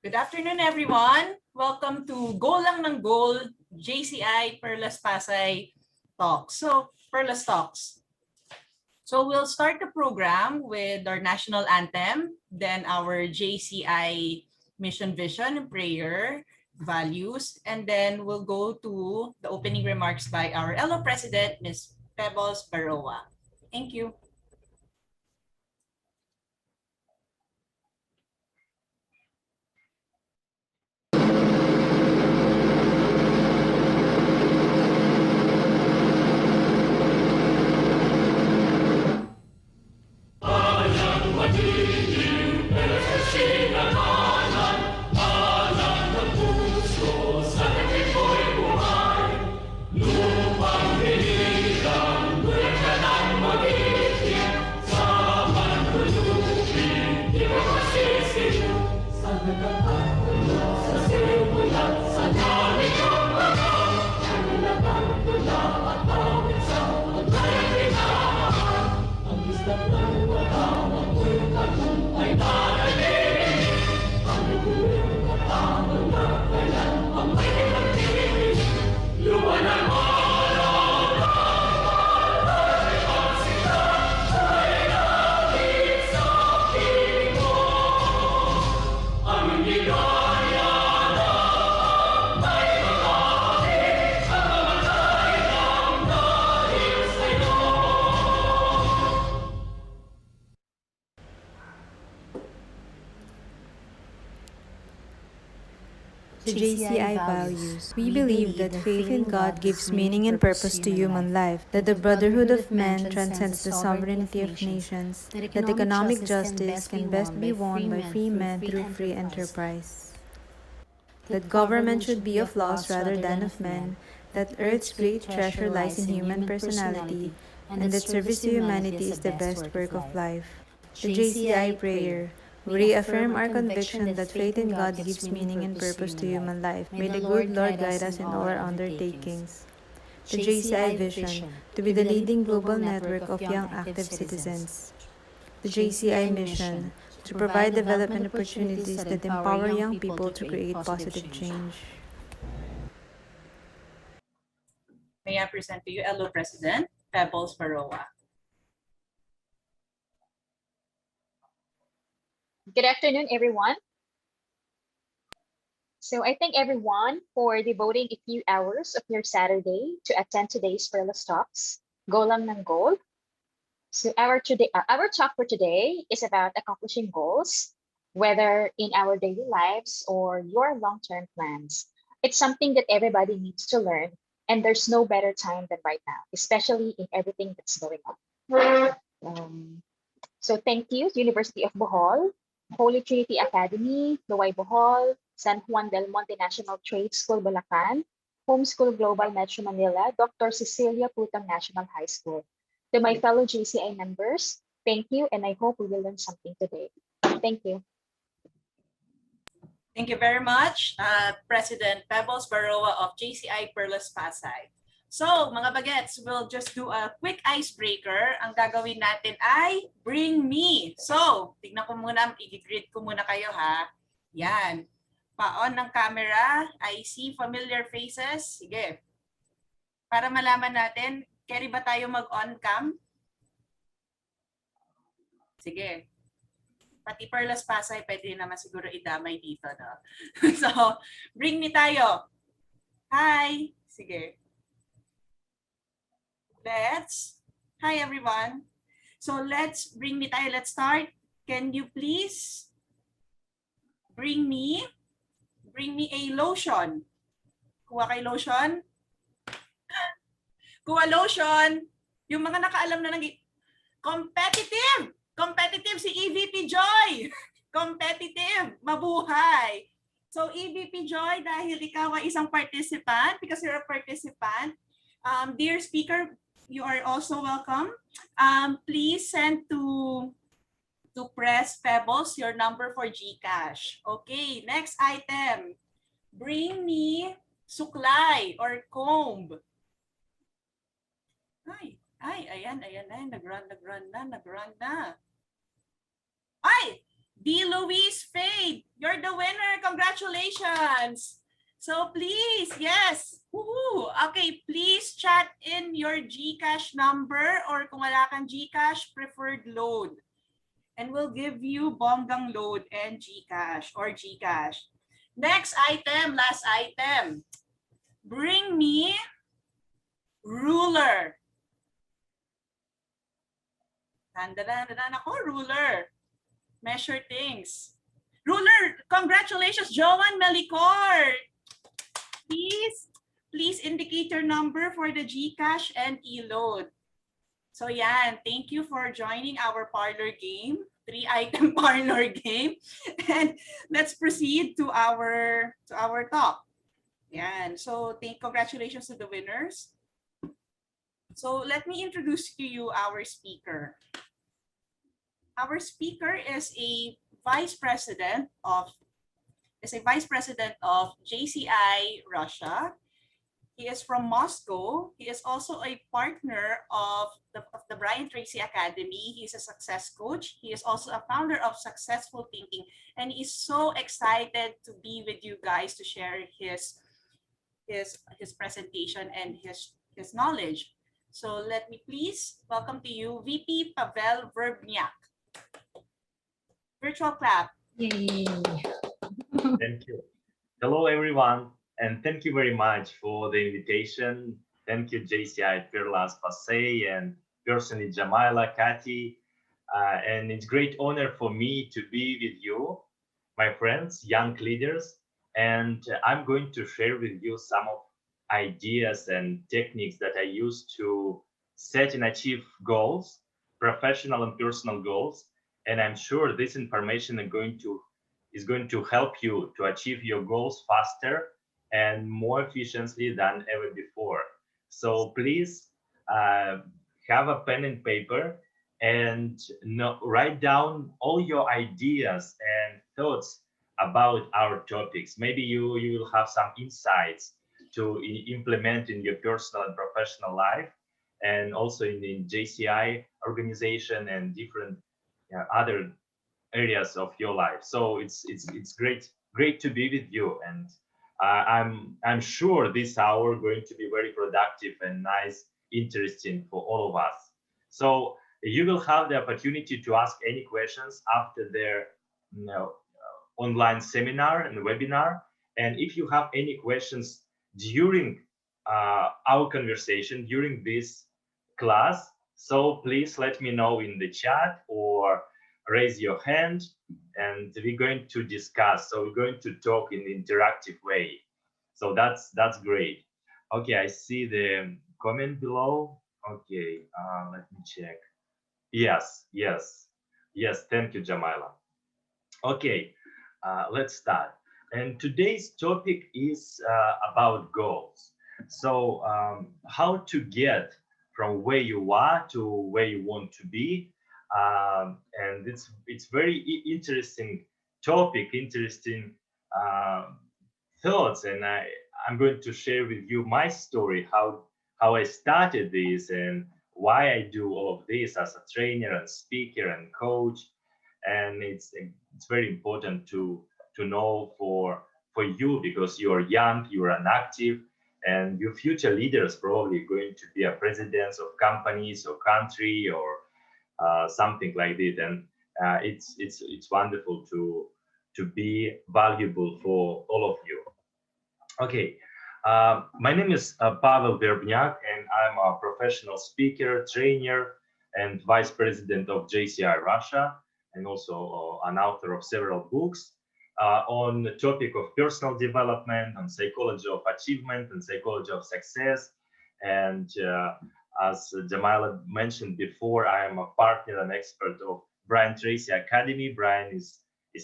Good afternoon, everyone. Welcome to Go Lang ng Goal, JCI Perlas Pasay Talks. Perlastalks. So we'll start the program with our national anthem, then our JCI mission, vision, and prayer, values, and then we'll go to the opening remarks by our LO President, Ms. Pavel Verbnyak. Thank you. To JCI values, we believe that faith in God gives meaning and purpose to human life, that the brotherhood of men transcends the sovereignty of nations, that economic justice can best be won by free men through free enterprise, that government should be of laws rather than of men, that earth's great treasure lies in human personality, and that service to humanity is the best work of life. The JCI prayer. We reaffirm our conviction that faith in God gives meaning and purpose to human life. May the good Lord guide us in all our undertakings. The JCI vision, to be the leading global network of young active citizens. The JCI mission, to provide development opportunities that empower young people to create positive change. May I present to you LO President Pavel Verbnyak. Good afternoon, everyone. So I thank everyone for devoting a few hours of your Saturday to attend today's Perlastalks, Go Lang ng Goal. So our talk for today is about accomplishing goals, whether in our daily lives or your long-term plans. It's something that everybody needs to learn, and there's no better time than right now, especially in everything that's going on. So thank you, University of Bohol, Holy Trinity Academy, Luway Bohol, San Juan del Monte National Trade School, Bulacan, Homeschool Global Metro Manila, Dr. Cecilia Putang National High School. To my fellow JCI members, thank you, and I hope we will learn something today. Thank you. Thank you very much, President Pavel Verbnyak of JCI Perlas Pasay. So, mga bagets, we'll just do a quick icebreaker. Ang gagawin natin ay bring me. So, tignan ko muna, i-grid ko muna kayo ha. Yan. Pa-on ng camera. I see familiar faces. Sige. Para malaman natin, carry ba tayo mag-on cam? Sige. Pati Perlas Pasay, pwede naman siguro idamay dito. No? So, bring me tayo. Hi. Sige. Hi everyone. So let's bring me tayo. Let's start. Can you please bring me a lotion? Kuha kay lotion. Kuha lotion. Yung mga nakaalam na ng competitive. Competitive si EVP Joy. Competitive. Mabuhay. So EVP Joy, dahil ikaw ay isang participant, because you're a participant, dear speaker, you are also welcome. Please send to Press Pebbles your number for GCash. Okay, next item. Bring me suklay or comb. Ayan, nag-run na. Ay, B. Louise Fade. B. You're the winner. Congratulations. So please, yes. Woohoo. Okay, please chat in your GCash number or kung wala kang GCash, preferred load. And we'll give you bonggang load and GCash or GCash. Next item, last item. Bring me ruler. Dandadan ako, ruler. Measure things. Ruler, congratulations, Joan Melicor. Please indicate your number for the GCash and e-load. So yan, thank you for joining our parlor game, 3-item parlor game. And let's proceed to our talk. Yan, so congratulations to the winners. So let me introduce to you our speaker. Our speaker is a vice president of JCI Russia. He is from Moscow. He is also a partner of the Brian Tracy Academy. He's a success coach. He is also a founder of Successful Thinking. And he's so excited to be with you guys to share his presentation and his knowledge. So let me please welcome to you VP Pavel Verbnyak. Virtual clap. Yay. Thank you. Hello, everyone, and thank you very much for the invitation. Thank you, JCI Perlas Pasay, and personally, Jamila, Kati. And it's a great honor for me to be with you, my friends, young leaders. And I'm going to share with you some of ideas and techniques that I use to set and achieve goals, professional and personal goals. And I'm sure this information is going to help you to achieve your goals faster and more efficiently than ever before. So please have a pen and paper and write down all your ideas and thoughts about our topics. Maybe you will have some insights to implement in your personal and professional life, and also in JCI organization and different other areas of your life. So it's great to be with you, and I'm sure this hour going to be very productive and nice, interesting for all of us. So you will have the opportunity to ask any questions after their online seminar and webinar. And if you have any questions during our conversation, during this class, so please let me know in the chat or raise your hand, and we're going to discuss. So we're going to talk in an interactive way. So that's great. Okay, I see the comment below. Okay, let me check. Yes. Thank you, Jamila. Okay, let's start. And today's topic is about goals. So how to get from where you are to where you want to be. And it's very interesting topic, interesting thoughts, and I'm going to share with you my story, how I started this and why I do all of this as a trainer and speaker and coach. And it's very important to know for you, because you are young, you are active, and your future leaders probably going to be a presidents of companies or country or something like this. And it's wonderful to be valuable for all of you. Okay, my name is Pavel Verbnyak, and I'm a professional speaker, trainer, and vice president of JCI Russia, and also an author of several books on the topic of personal development, on psychology of achievement and psychology of success. And as Jamila mentioned before, I am a partner and expert of Brian Tracy Academy. Brian is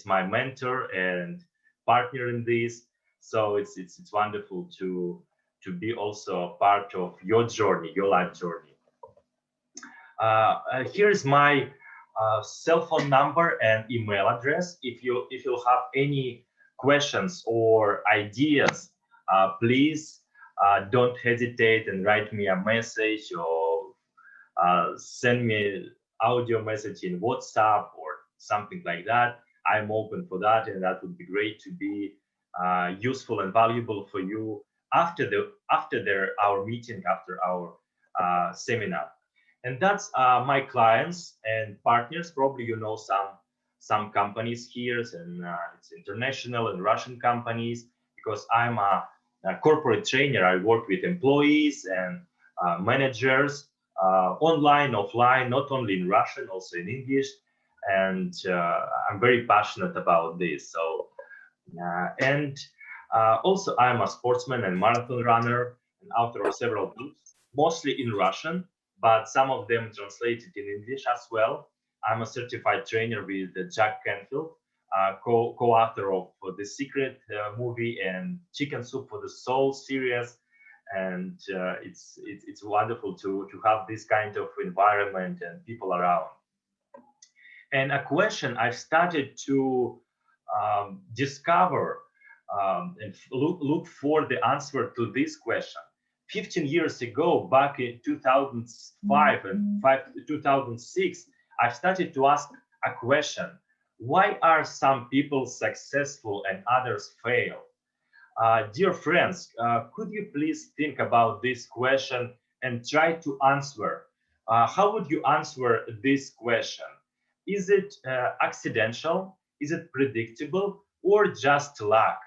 my mentor and partner in this. So it's wonderful to be also a part of your journey, your life journey. Here is my cell phone number and email address. If you have any questions or ideas, please don't hesitate and write me a message or send me audio message in WhatsApp or something like that. I'm open for that, and that would be great to be useful and valuable for you after our meeting, after our seminar. And that's my clients and partners. Probably you know some companies here, and it's international and Russian companies, because I'm a corporate trainer. I work with employees and managers, online, offline, not only in Russian, also in English. And I'm very passionate about this. So, and also I'm a sportsman and marathon runner and author of several books, mostly in Russian, but some of them translated in English as well. I'm a certified trainer with Jack Canfield, co-author of The Secret movie and Chicken Soup for the Soul series. And it's wonderful to have this kind of environment and people around. And a question I've started to discover and look for the answer to this question. 15 years ago, back in 2005 and 2006, I started to ask a question: why are some people successful and others fail? Dear friends, could you please think about this question and try to answer? How would you answer this question? Is it accidental? Is it predictable? Or just luck?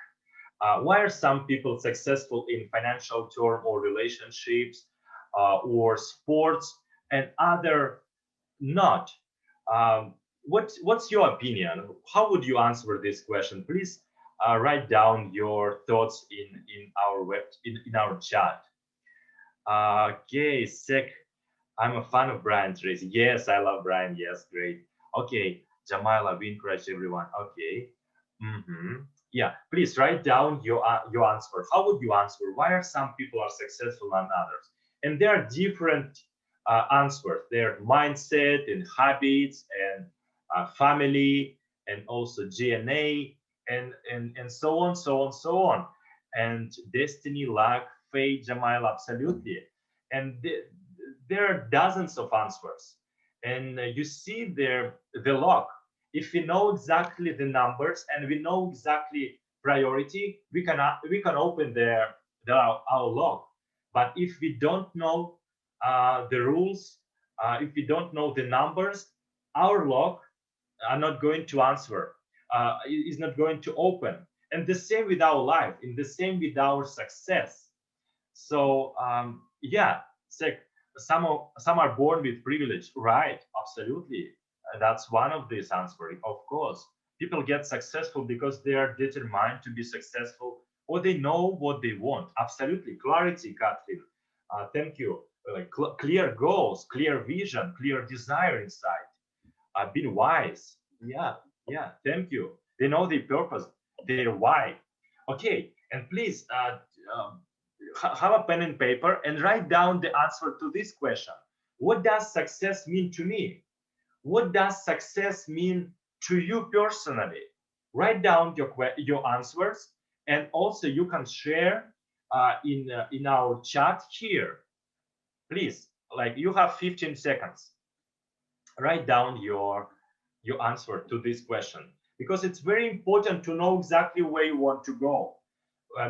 Why are some people successful in financial term or relationships or sports and other not? What's your opinion? How would you answer this question? Please write down your thoughts in our chat. Okay, Sek, I'm a fan of Brian Tracy. Yes, I love Brian. Yes, great. Okay, Jamila, we encourage everyone. Okay. Yeah, please write down your answer. How would you answer? Why are some people are successful and others? And there are different answers. Their mindset and habits and family and also DNA and so on, so on, so on. And destiny, luck, fate, Jamila, absolutely. And there are dozens of answers. And you see there the luck. If we know exactly the numbers and we know exactly priority, we can open our log. But if we don't know the rules, if we don't know the numbers, our log are not going to answer. Is not going to open. And the same with our life, and the same with our success. So yeah, some are born with privilege, right? Absolutely. That's one of these answers. Of course, people get successful because they are determined to be successful, or they know what they want. Absolutely. Clarity, Kathleen. Thank you. Like clear goals, clear vision, clear desire inside. Being wise. Yeah. Thank you. They know their purpose, their why. Okay, and please have a pen and paper and write down the answer to this question. What does success mean to me? What does success mean to you personally? Write down your answers, and also you can share in our chat here. Please, like you have 15 seconds. Write down your answer to this question, because it's very important to know exactly where you want to go.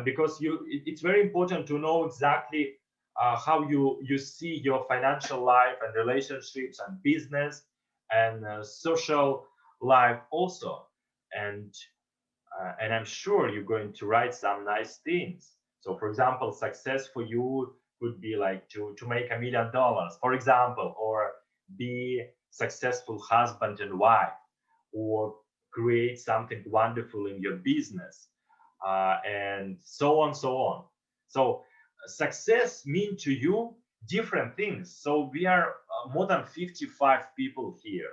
Because it's very important to know exactly how you see your financial life and relationships and business and social life also. And I'm sure you're going to write some nice things. So for example, success for you could be like to make $1 million, for example, or be successful husband and wife, or create something wonderful in your business, and so on. So success means to you different things. So we are more than 55 people here,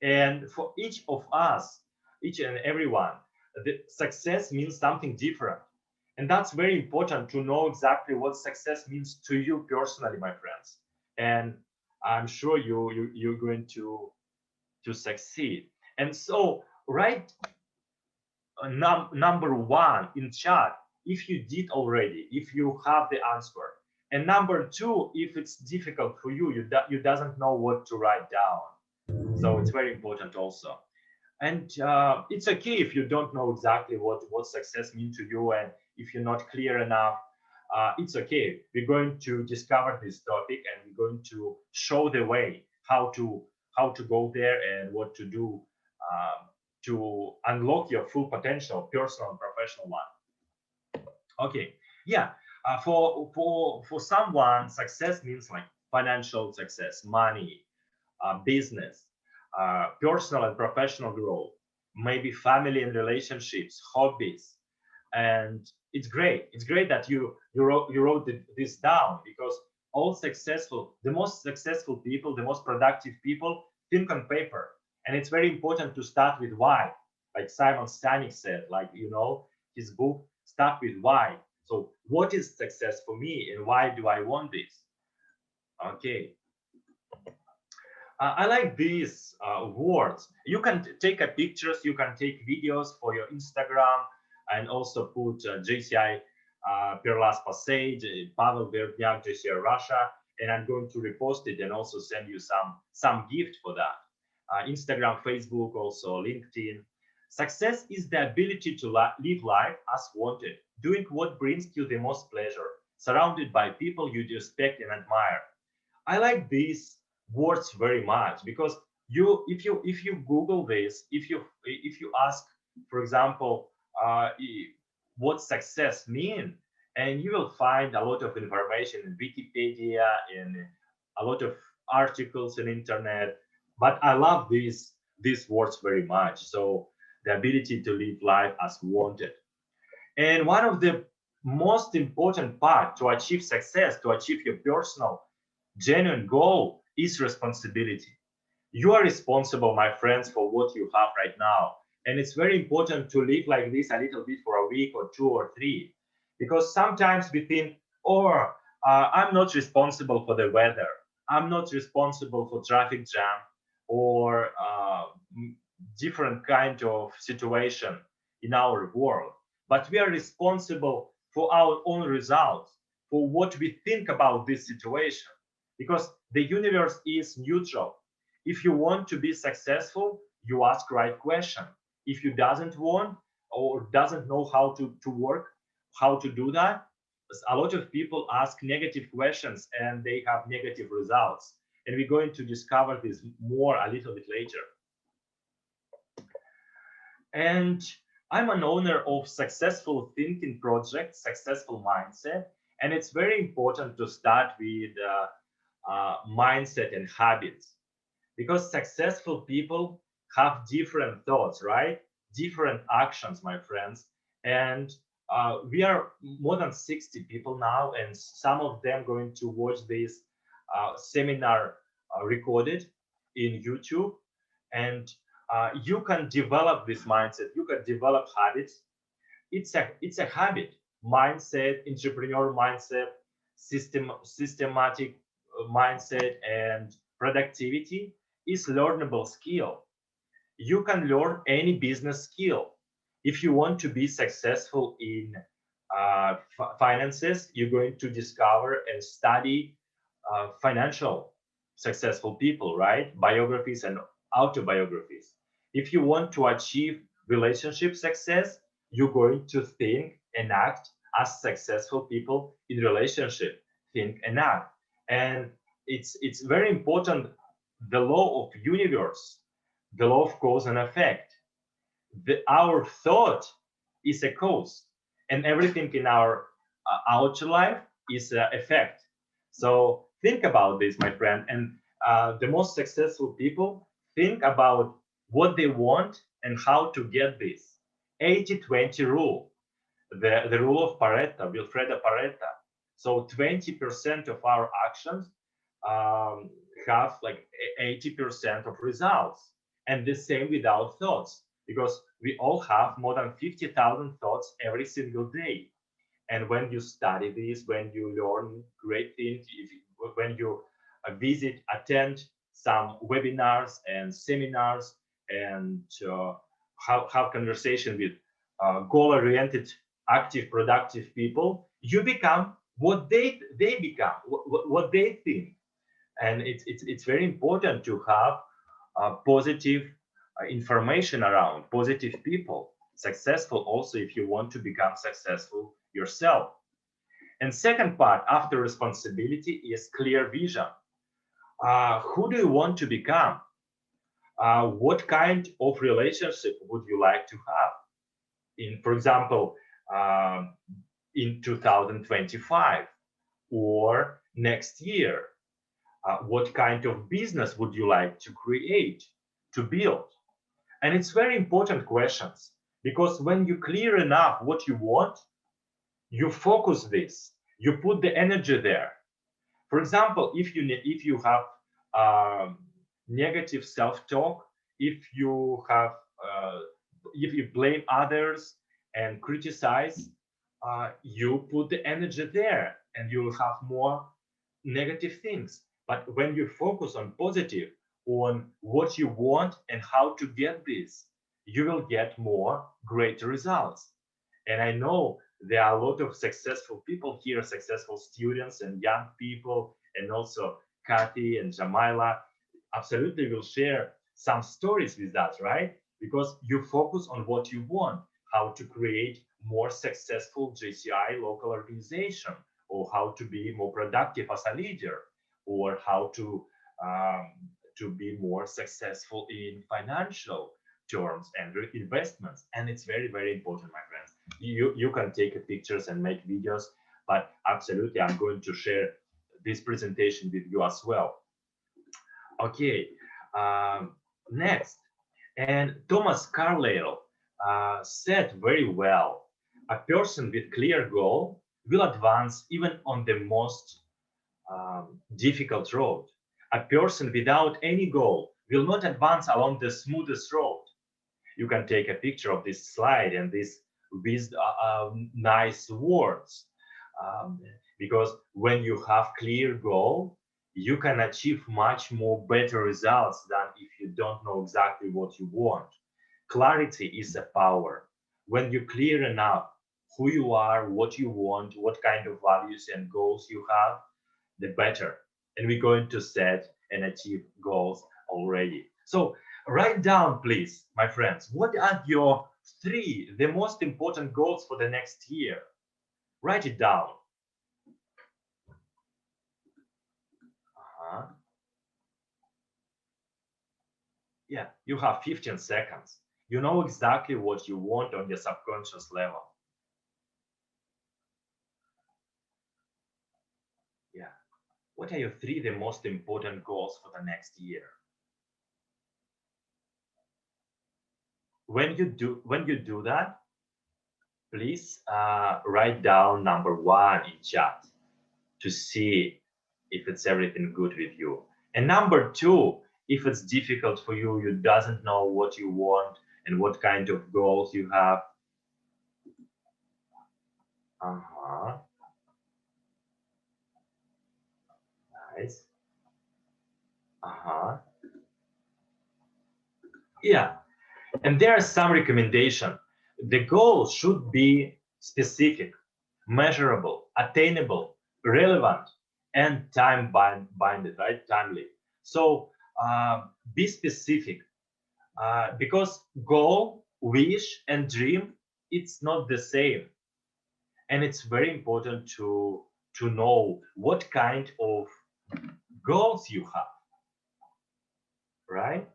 and for each of us, each and everyone, the success means something different. And that's very important to know exactly what success means to you personally, my friends. And I'm sure you're going to succeed. And so write number one in chat if you did already, if you have the answer. And number two, if it's difficult for you, you doesn't know what to write down. So it's very important also. And it's okay if you don't know exactly what success means to you, and if you're not clear enough. It's okay. We're going to discover this topic, and we're going to show the way how to go there and what to do to unlock your full potential, personal and professional one. Okay, yeah. For someone, success means like financial success, money, business, personal and professional growth, maybe family and relationships, hobbies. And it's great. It's great that you wrote this down, because the most successful people, the most productive people think on paper. And it's very important to start with why. Like Simon Sinek said, like, his book, Start with Why. So what is success for me, and why do I want this? Okay. I like these words. You can take pictures, you can take videos for your Instagram, and also put JCI Perlas Pasay, Pavel Verbnyak, JCI Russia, and I'm going to repost it and also send you some gift for that. Instagram, Facebook, also LinkedIn. Success is the ability to live life as wanted, doing what brings you the most pleasure, surrounded by people you respect and admire. I like these words very much, because if you Google this, if you ask, for example, what success mean, and you will find a lot of information in Wikipedia, in a lot of articles on internet. But I love these words very much. So the ability to live life as wanted. And one of the most important part to achieve success, to achieve your personal genuine goal, is responsibility. You are responsible, my friends, for what you have right now. And it's very important to live like this a little bit for a week or two or three, because sometimes we think, oh, I'm not responsible for the weather. I'm not responsible for traffic jam, or different kind of situation in our world. But we are responsible for our own results, for what we think about this situation, because the universe is neutral. If you want to be successful, you ask right question. If you doesn't want or doesn't know how to work, how to do that, a lot of people ask negative questions and they have negative results. And we're going to discover this more a little bit later. And I'm an owner of Successful Thinking Project, Successful Mindset. And it's very important to start with mindset and habits, because successful people have different thoughts, right? Different actions, my friends. And we are more than 60 people now, and some of them going to watch this seminar recorded in YouTube. And you can develop this mindset, you can develop habits. It's a habit. Mindset, entrepreneur mindset, systematic mindset, and productivity is learnable skill. You can learn any business skill. If you want to be successful in finances, you're going to discover and study financial successful people, right? Biographies and autobiographies. If you want to achieve relationship success, you're going to think and act as successful people in relationship think and act. And it's very important, the law of universe, the law of cause and effect. Our thought is a cause, and everything in our outer life is an effect. So think about this, my friend. And the most successful people think about what they want and how to get this. 80-20 rule, the rule of Pareto, Wilfredo Pareto. So 20% of our actions have like 80% of results. And the same with our thoughts, because we all have more than 50,000 thoughts every single day. And when you study this, when you learn great things, when you attend some webinars and seminars, and have conversation with goal-oriented, active, productive people, you become what they become, what they think. And it's very important to have positive information around positive people, successful also if you want to become successful yourself. And second part after responsibility is clear vision. Who do you want to become? What kind of relationship would you like to have? For example, in 2025 or next year? What kind of business would you like to create, to build? And it's very important questions, because when you clear enough what you want, you focus this, you put the energy there. For example, if you have negative self-talk, if you blame others and criticize, you put the energy there and you will have more negative things. But when you focus on positive, on what you want and how to get this, you will get more great results. And I know there are a lot of successful people here, successful students and young people, and also Kathy and Jamila absolutely will share some stories with us, right? Because you focus on what you want, how to create more successful JCI local organization, or how to be more productive as a leader, or how to be more successful in financial terms and investments. And it's very, very important, my friends. You can take pictures and make videos, but absolutely I'm going to share this presentation with you as well. Okay, next. And Thomas Carlyle said very well, a person with clear goal will advance even on the most difficult road. A person without any goal will not advance along the smoothest road. You can take a picture of this slide and this with nice words, because when you have clear goal, you can achieve much more better results than if you don't know exactly what you want. Clarity is a power. When you're clear enough who you are, what you want, what kind of values and goals you have, the better. And we're going to set and achieve goals already. So write down, please, my friends, what are your the most important goals for the next year? Write it down. Yeah, you have 15 seconds. You know exactly what you want on your subconscious level. Yeah. What are your the most important goals for the next year? When you do that, please write down number 1 in chat to see if it's everything good with you. And number 2, if it's difficult for you, you doesn't know what you want and what kind of goals you have. Nice. Yeah. And there are some recommendations. The goal should be specific, measurable, attainable, relevant, and time-bounded, right? Timely. So be specific, because goal, wish, and dream, it's not the same. And it's very important to know what kind of goals you have, right?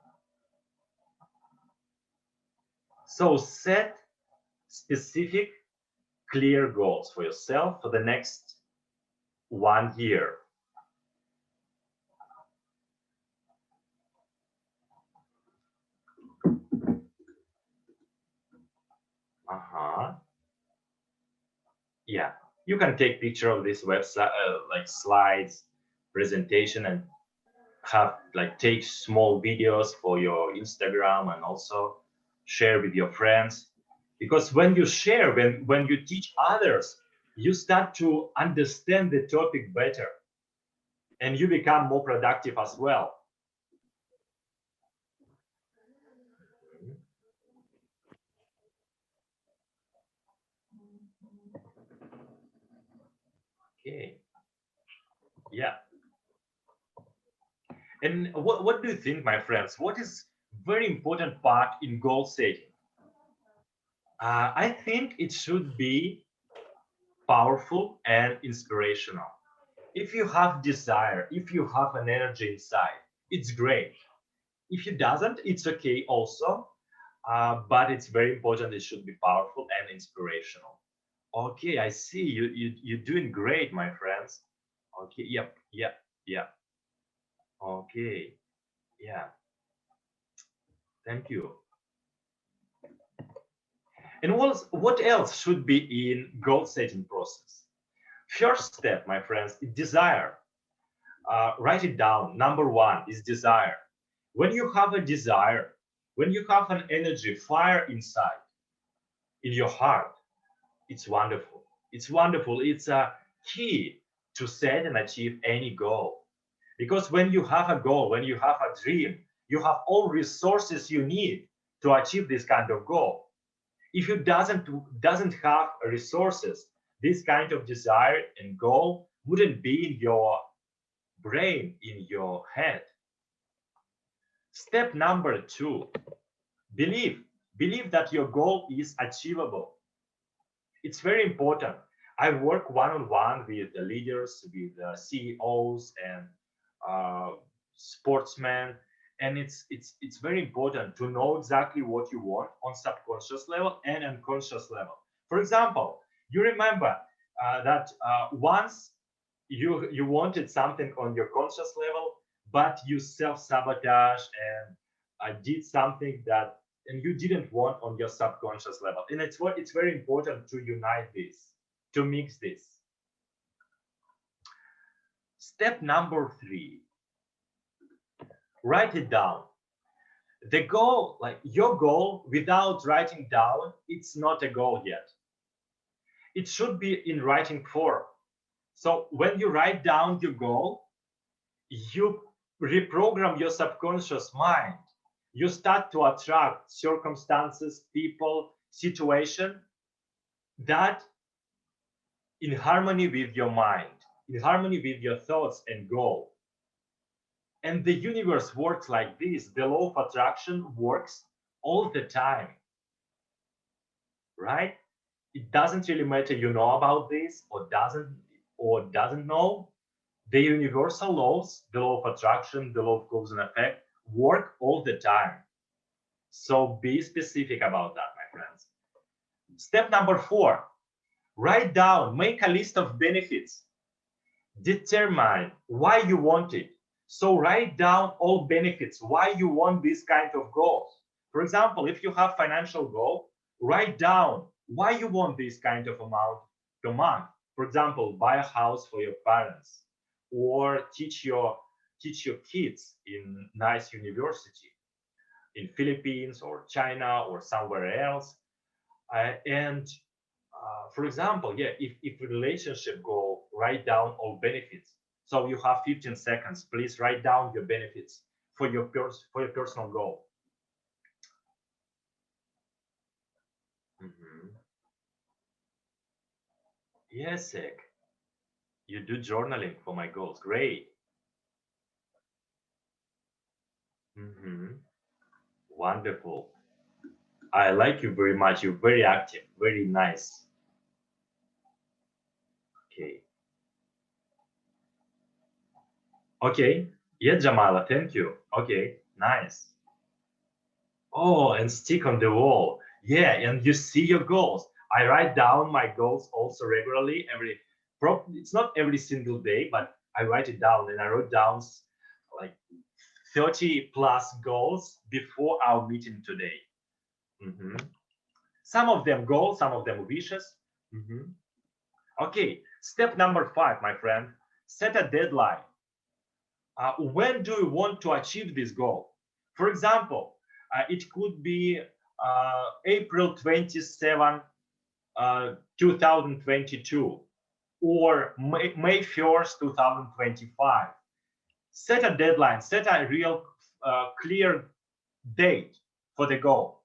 So set specific, clear goals for yourself for the next 1 year. Yeah, you can take picture of this website, like slides, presentation, and have take small videos for your Instagram and also share with your friends. Because when you share, when you teach others, you start to understand the topic better and you become more productive as well. Okay. Yeah. And what do you think, my friends? What is very important part in goal setting. I think it should be powerful and inspirational. If you have desire, if you have an energy inside, it's great. If it doesn't, it's okay also. But it's very important. It should be powerful and inspirational. Okay, I see you're doing great, my friends. Okay, yep. Okay, yeah. Thank you. And what else should be in goal setting process? First step, my friends, is desire. Write it down. Number one is desire. When you have a desire, when you have an energy, fire inside, in your heart, it's wonderful. It's wonderful. It's a key to set and achieve any goal. Because when you have a goal, when you have a dream, you have all resources you need to achieve this kind of goal. If you doesn't have resources, this kind of desire and goal wouldn't be in your brain, in your head. Step number two, believe that your goal is achievable. It's very important. I work one-on-one with the leaders, with the CEOs and sportsmen, and it's very important to know exactly what you want on subconscious level and unconscious level. For example, you remember that once you wanted something on your conscious level, but you self-sabotage and did something that and you didn't want on your subconscious level. And it's very important to unite this, to mix this. Step number three, write it down. The goal, like your goal, without writing down, it's not a goal yet. It should be in writing form. So when you write down your goal, you reprogram your subconscious mind. You start to attract circumstances, people, situation that in harmony with your mind, in harmony with your thoughts and goal. And the universe works like this. The law of attraction works all the time, right? It doesn't really matter you know about this or doesn't know. The universal laws, the law of attraction, the law of cause and effect, work all the time. So be specific about that, my friends. Step number four, write down, make a list of benefits. Determine why you want it. So write down all benefits, why you want this kind of goals. For example, if you have financial goal, write down why you want this kind of amount per month. For example, buy a house for your parents or teach your kids in nice university in Philippines or China or somewhere else. For example, yeah, if relationship goal, write down all benefits. So you have 15 seconds. Please write down your benefits for your personal goal. Yes, Ek. You do journaling for my goals. Great. Wonderful. I like you very much. You're very active, very nice. Okay. Okay. Yeah, Jamala, thank you. Okay, nice. Oh, and stick on the wall. Yeah, and you see your goals. I write down my goals also regularly. It's not every single day, but I write it down, and I wrote down like 30 plus goals before our meeting today. Some of them goals, some of them wishes. Okay, step number 5, my friend, set a deadline. When do you want to achieve this goal? For example, it could be April 27, 2022, or May 1st, 2025. Set a deadline, set a real clear date for the goal.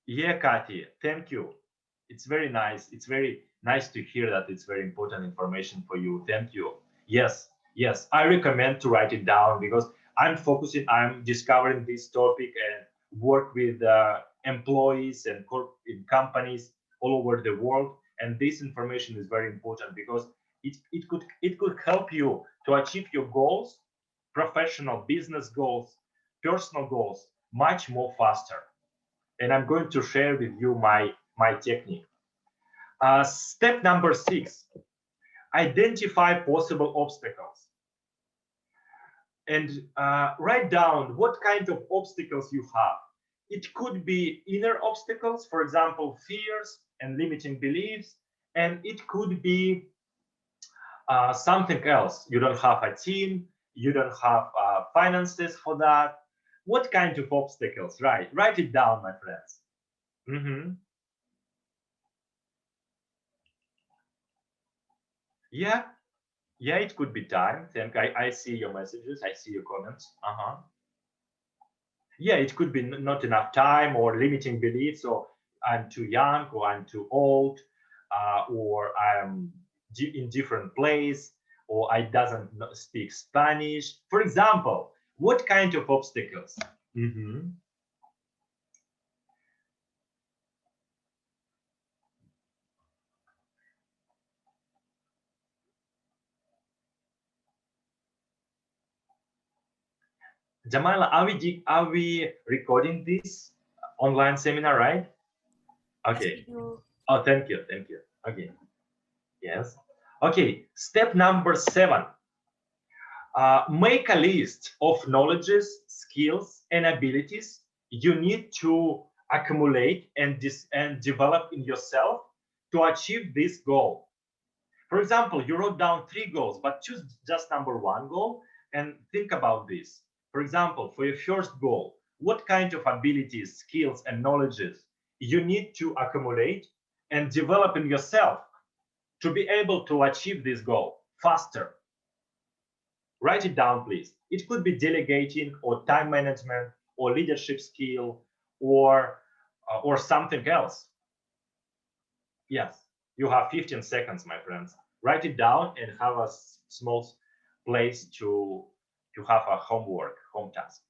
Yeah, Kathy, thank you. It's very nice. It's very nice to hear that it's very important information for you. Thank you. Yes, I recommend to write it down because I'm discovering this topic and work with employees and in companies all over the world. And this information is very important because it could help you to achieve your goals, professional business goals, personal goals, much more faster. And I'm going to share with you my technique. Step number 6, identify possible obstacles. And write down what kind of obstacles you have. It could be inner obstacles, for example, fears and limiting beliefs, and it could be something else. You don't have a team, you don't have finances for that. What kind of obstacles? Write it down, my friends. Yeah, it could be time. I see your messages, I see your comments. Yeah, it could be not enough time or limiting beliefs, or I'm too young, or I'm too old, or I'm in different place, or I doesn't speak Spanish. For example, what kind of obstacles? Jamila, are we recording this online seminar, right? Okay. Oh, thank you. Okay. Yes. Okay. Step number 7. Make a list of knowledges, skills, and abilities you need to accumulate and develop in yourself to achieve this goal. For example, you wrote down 3 goals, but choose just number 1 goal and think about this. For example, for your first goal, what kind of abilities, skills, and knowledges you need to accumulate and develop in yourself to be able to achieve this goal faster? Write it down, please. It could be delegating or time management or leadership skill or something else. Yes, you have 15 seconds, my friends. Write it down and have a small place to have a home task.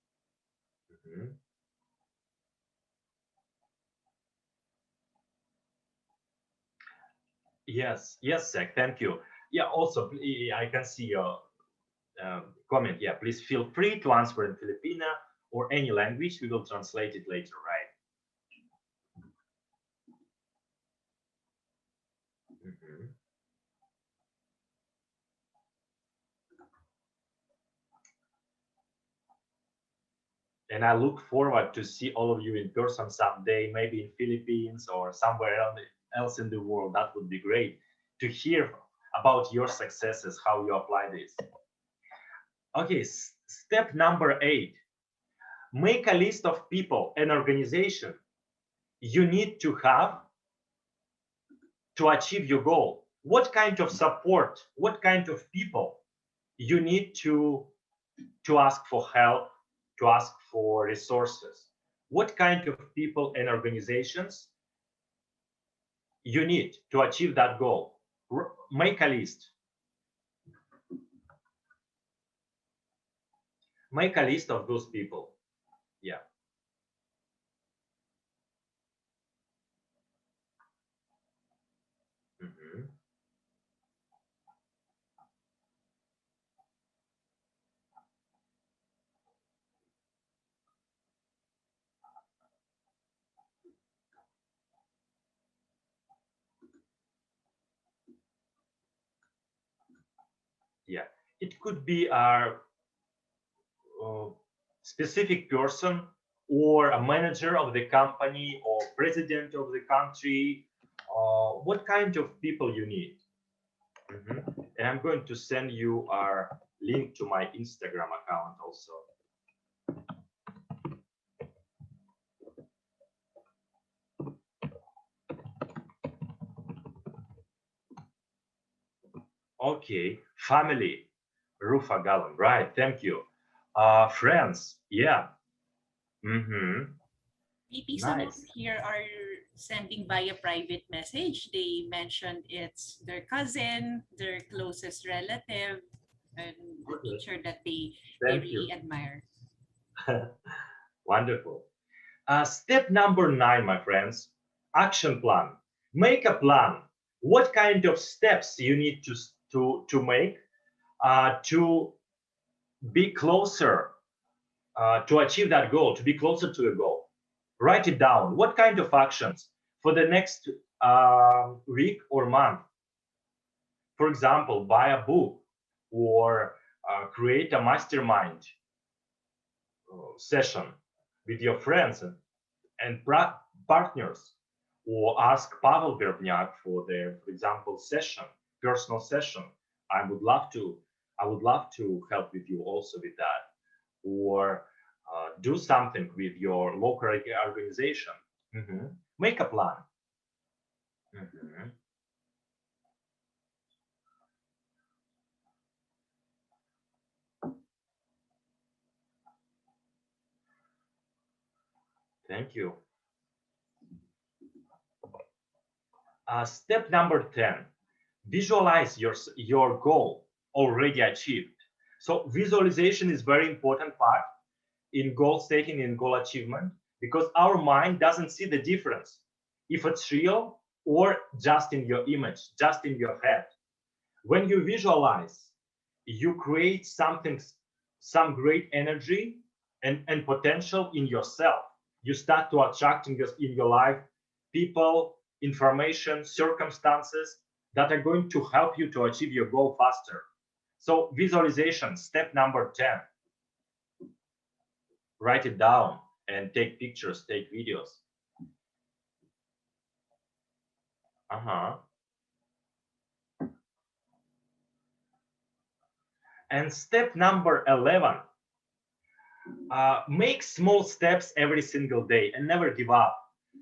Yes, Zach, thank you. Yeah, also, I can see your comment. Yeah, please feel free to answer in Filipino or any language. We will translate it later, right? And I look forward to see all of you in person someday, maybe in Philippines or somewhere else in the world. That would be great to hear about your successes, how you apply this. Okay, step number 8. Make a list of people and organization you need to have to achieve your goal. What kind of support, what kind of people you need to ask for help, to ask for resources? What kind of people and organizations you need to achieve that goal? Make a list. Make a list of those people. Yeah. Yeah, it could be our specific person or a manager of the company or president of the country. What kind of people you need? And I'm going to send you our link to my Instagram account also. Okay, family, Rufa Gallen, right? Thank you. Friends, yeah. Maybe some of here are sending via private message. They mentioned it's their cousin, their closest relative. and a teacher that they Thank really you. admire. Wonderful. Step number 9, my friends, action plan. Make a plan. What kind of steps you need to make to be closer to achieve that goal, to be closer to a goal. Write it down. What kind of actions for the next week or month? For example, buy a book or create a mastermind session with your friends and partners, or ask Pavel Verbnyak for their, for example, session, personal session. I would love to help with you also with that, or do something with your local organization. Make a plan. Thank you. Step number 10, visualize your goal already achieved. So visualization is very important part in goal setting and goal achievement, because our mind doesn't see the difference if it's real or just in your image, just in your head. When you visualize, you create something, some great energy and potential in yourself. You start to attract in your life people, information, circumstances that are going to help you to achieve your goal faster. So visualization, step number 10. Write it down and take pictures, take videos. And step number 11, make small steps every single day and never give up.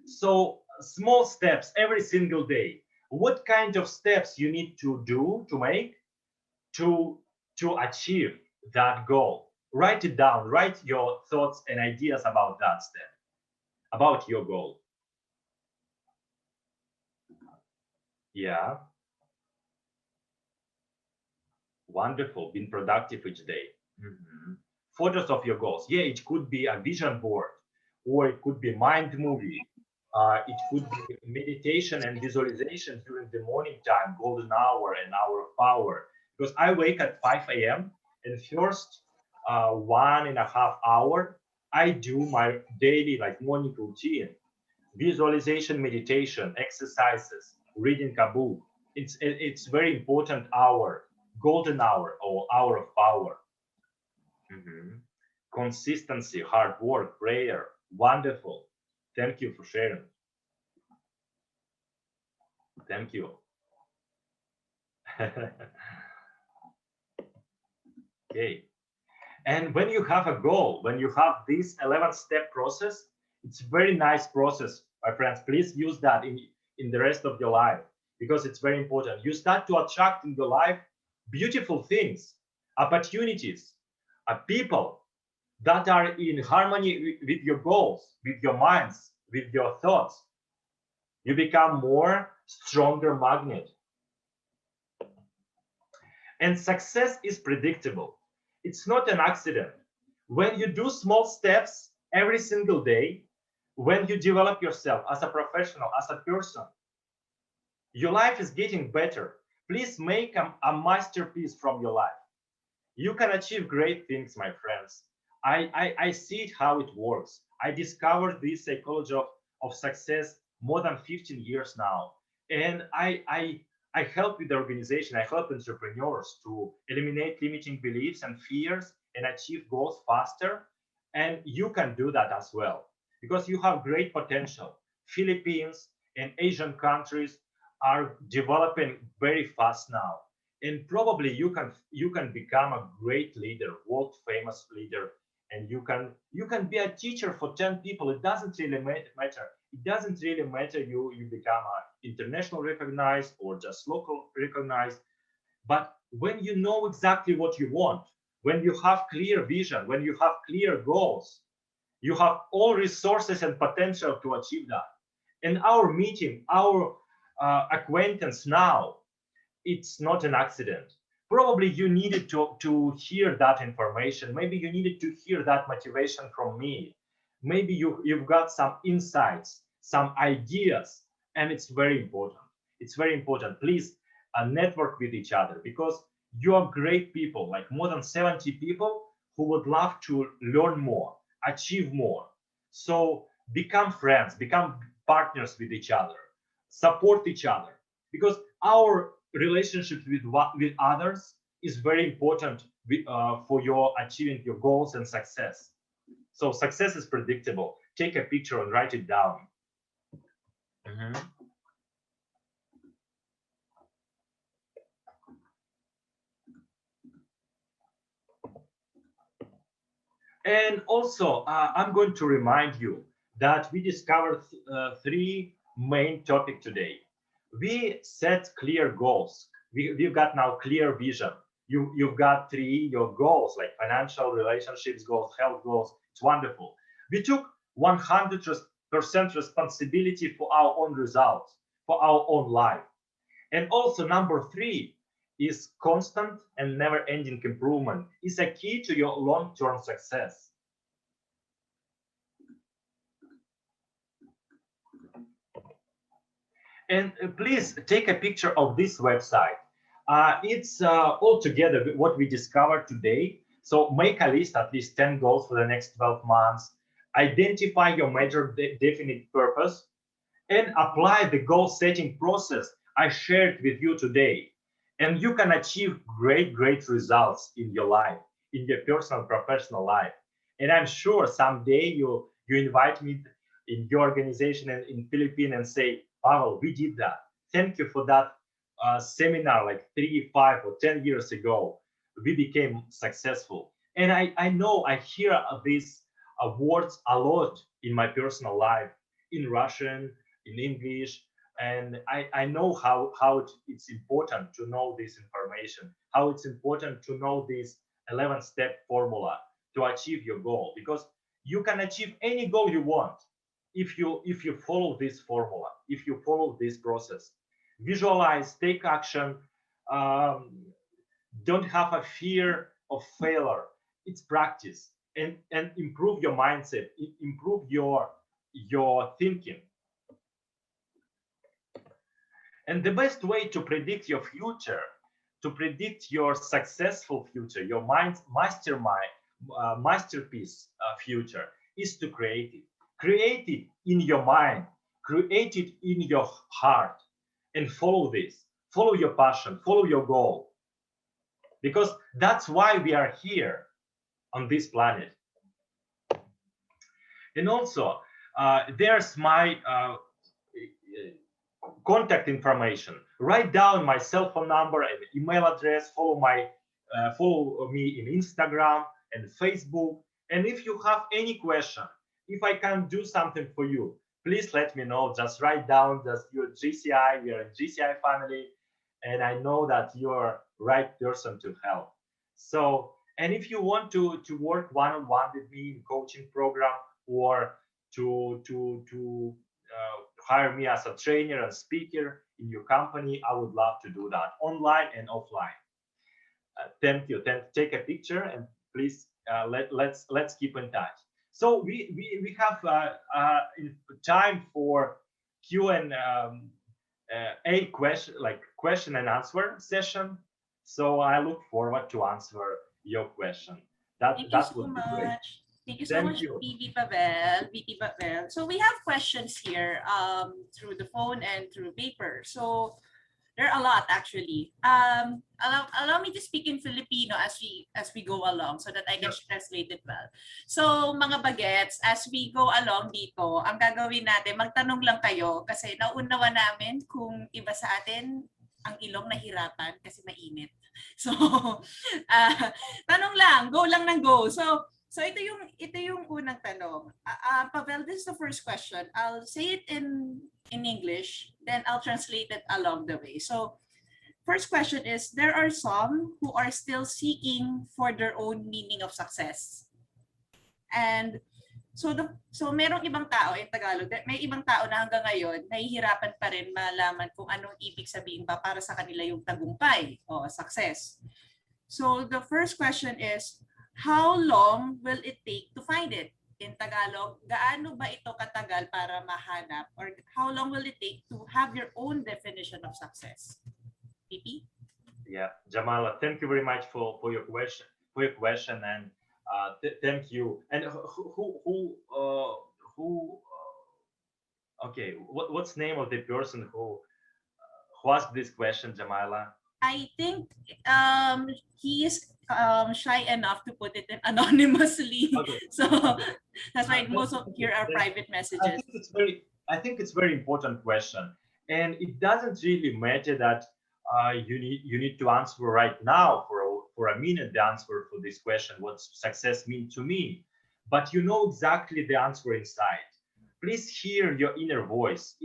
So small steps every single day. What kind of steps you need to do to make to achieve that goal? Write it down. Write your thoughts and ideas about that step, about your goal. Yeah. Wonderful. Being productive each day. Photos of your goals. Yeah, it could be a vision board, or it could be mind movie. It could be meditation and visualization during the morning time, golden hour and hour of power. Because I wake at 5 a.m. and first 1.5 hours, I do my daily morning routine, visualization, meditation, exercises, reading a book. It's very important hour, golden hour or hour of power. Consistency, hard work, prayer. Wonderful. Thank you for sharing. Thank you. Okay. And when you have a goal, when you have this 11-step process, it's a very nice process, my friends. Please use that in the rest of your life, because it's very important. You start to attract in your life beautiful things, opportunities, people that are in harmony with your goals, with your minds, with your thoughts. You become more stronger magnet. And success is predictable. It's not an accident. When you do small steps every single day, when you develop yourself as a professional, as a person, your life is getting better. Please make a masterpiece from your life. You can achieve great things, my friends. I see it how it works. I discovered this psychology of success more than 15 years now. And I help with the organization, I help entrepreneurs to eliminate limiting beliefs and fears and achieve goals faster. And you can do that as well, because you have great potential. Philippines and Asian countries are developing very fast now. And probably you can become a great leader, world famous leader, and you can be a teacher for 10 people. It doesn't really matter. It doesn't really matter you become international recognized or just local recognized. But when you know exactly what you want, when you have clear vision, when you have clear goals, you have all resources and potential to achieve that. And our meeting, our acquaintance now, it's not an accident. Probably you needed to hear that information. Maybe you needed to hear that motivation from me. Maybe you've got some insights, some ideas, and it's very important. It's very important. Please network with each other, because you are great people, like more than 70 people who would love to learn more, achieve more. So become friends, become partners with each other, support each other, because our relationship with others is very important for your achieving your goals and success. So success is predictable. Take a picture and write it down. Mhm. And also, I'm going to remind you that we discovered three main topics today. We set clear goals. We've got now clear vision. You've got your goals, like financial, relationships goals, health goals. It's wonderful. We took 100% responsibility for our own results, for our own life. And also number three is constant and never-ending improvement is a key to your long-term success. And please take a picture of this website. It's all together what we discovered today. So make a list, at least 10 goals for the next 12 months. Identify your major definite purpose and apply the goal setting process I shared with you today. And you can achieve great results in your life, in your personal, professional life. And I'm sure someday you invite me in your organization in Philippines and say, Pavel, we did that. Thank you for that seminar like 3, 5, or 10 years ago. We became successful. And I know I hear these words a lot in my personal life, in Russian, in English, and I know how it's important to know this information, how it's important to know this 11-step formula to achieve your goal, because you can achieve any goal you want if you follow this formula, if you follow this process. Visualize, take action, don't have a fear of failure. It's practice, and improve your mindset, improve your thinking. And the best way to predict your future, to predict your successful future, your masterpiece future, is to create it. Create it in your mind, create it in your heart, and follow this. Follow your passion, follow your goal. Because that's why we are here on this planet. And also, there's my contact information. Write down my cell phone number and email address. Follow me in Instagram and Facebook. And if you have any question, if I can do something for you, please let me know. Just write down that you're JCI, we are a JCI family, and I know that you're right person to help. So, and if you want to work one-on-one with me in coaching program, or to hire me as a trainer and speaker in your company, I would love to do that online and offline. Thank you. Take a picture and please let's keep in touch. So we have time for Q and a question and answer session. So I look forward to answer your question. That would be great. Thank you so much, VP Pavel. So we have questions here through the phone and through paper. So there are a lot actually. Allow me to speak in Filipino as we go along so that I can translate it well. So mga bagets, as we go along dito, ang gagawin natin, magtanong lang kayo kasi nauunawa namin kung iba sa atin ang ilong nahirapan kasi mainit. So tanong lang, go lang ng go. So ito yung unang tanong. Pavel, this is the first question. I'll say it in English, then I'll translate it along the way. So first question is, there are some who are still seeking for their own meaning of success. And So merong ibang tao in Tagalog, may ibang tao na hanggang ngayon nahihirapan pa rin malaman kung anong ibig sabihin ba para sa kanila yung tagumpay o success. So the first question is, how long will it take to find it? In Tagalog, gaano ba ito katagal para mahanap, or how long will it take to have your own definition of success? PP? Yeah, Jamala, thank you very much for your question, and thank you. And okay, what's the name of the person who asked this question, Jamala? I think he is shy enough to put it in anonymously. Okay. So that's why most of here are private messages. I think it's very important question, and it doesn't really matter that you need to answer right now for a minute the answer for this question. What success mean to me? But you know exactly the answer inside. Please hear your inner voice,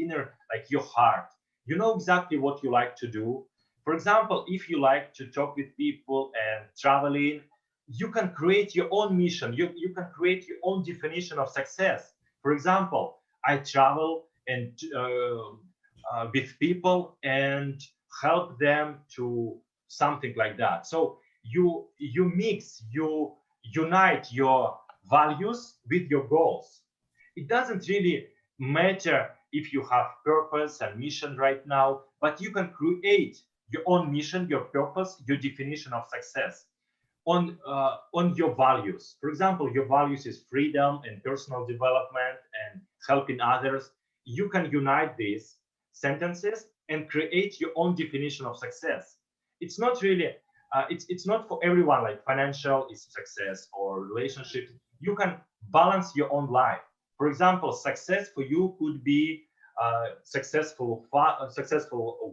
like your heart. You know exactly what you like to do. For example, if you like to talk with people and traveling, you can create your own mission. You can create your own definition of success. For example, I travel and with people and help them to something like that. So you unite your values with your goals. It doesn't really matter if you have purpose and mission right now, but you can create your own mission, your purpose, your definition of success on your values. For example, your values is freedom and personal development and helping others. You can unite these sentences and create your own definition of success. It's not really it's not for everyone, like financial is success or relationships. You can balance your own life. For example, success for you could be successful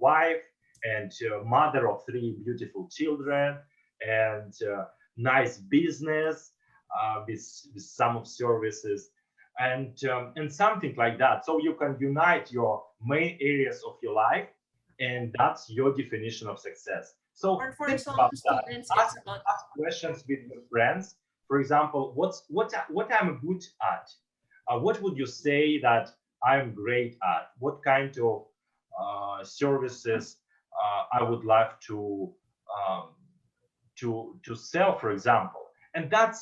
wife and mother of 3 beautiful children, and nice business with some of services, and something like that. So you can unite your main areas of your life, and that's your definition of success. So Or for think some about that. students, Ask, it's about ask questions with your friends. For example, what I'm good at. What would you say that I'm great at? What kind of services I would like um, to sell, for example, and that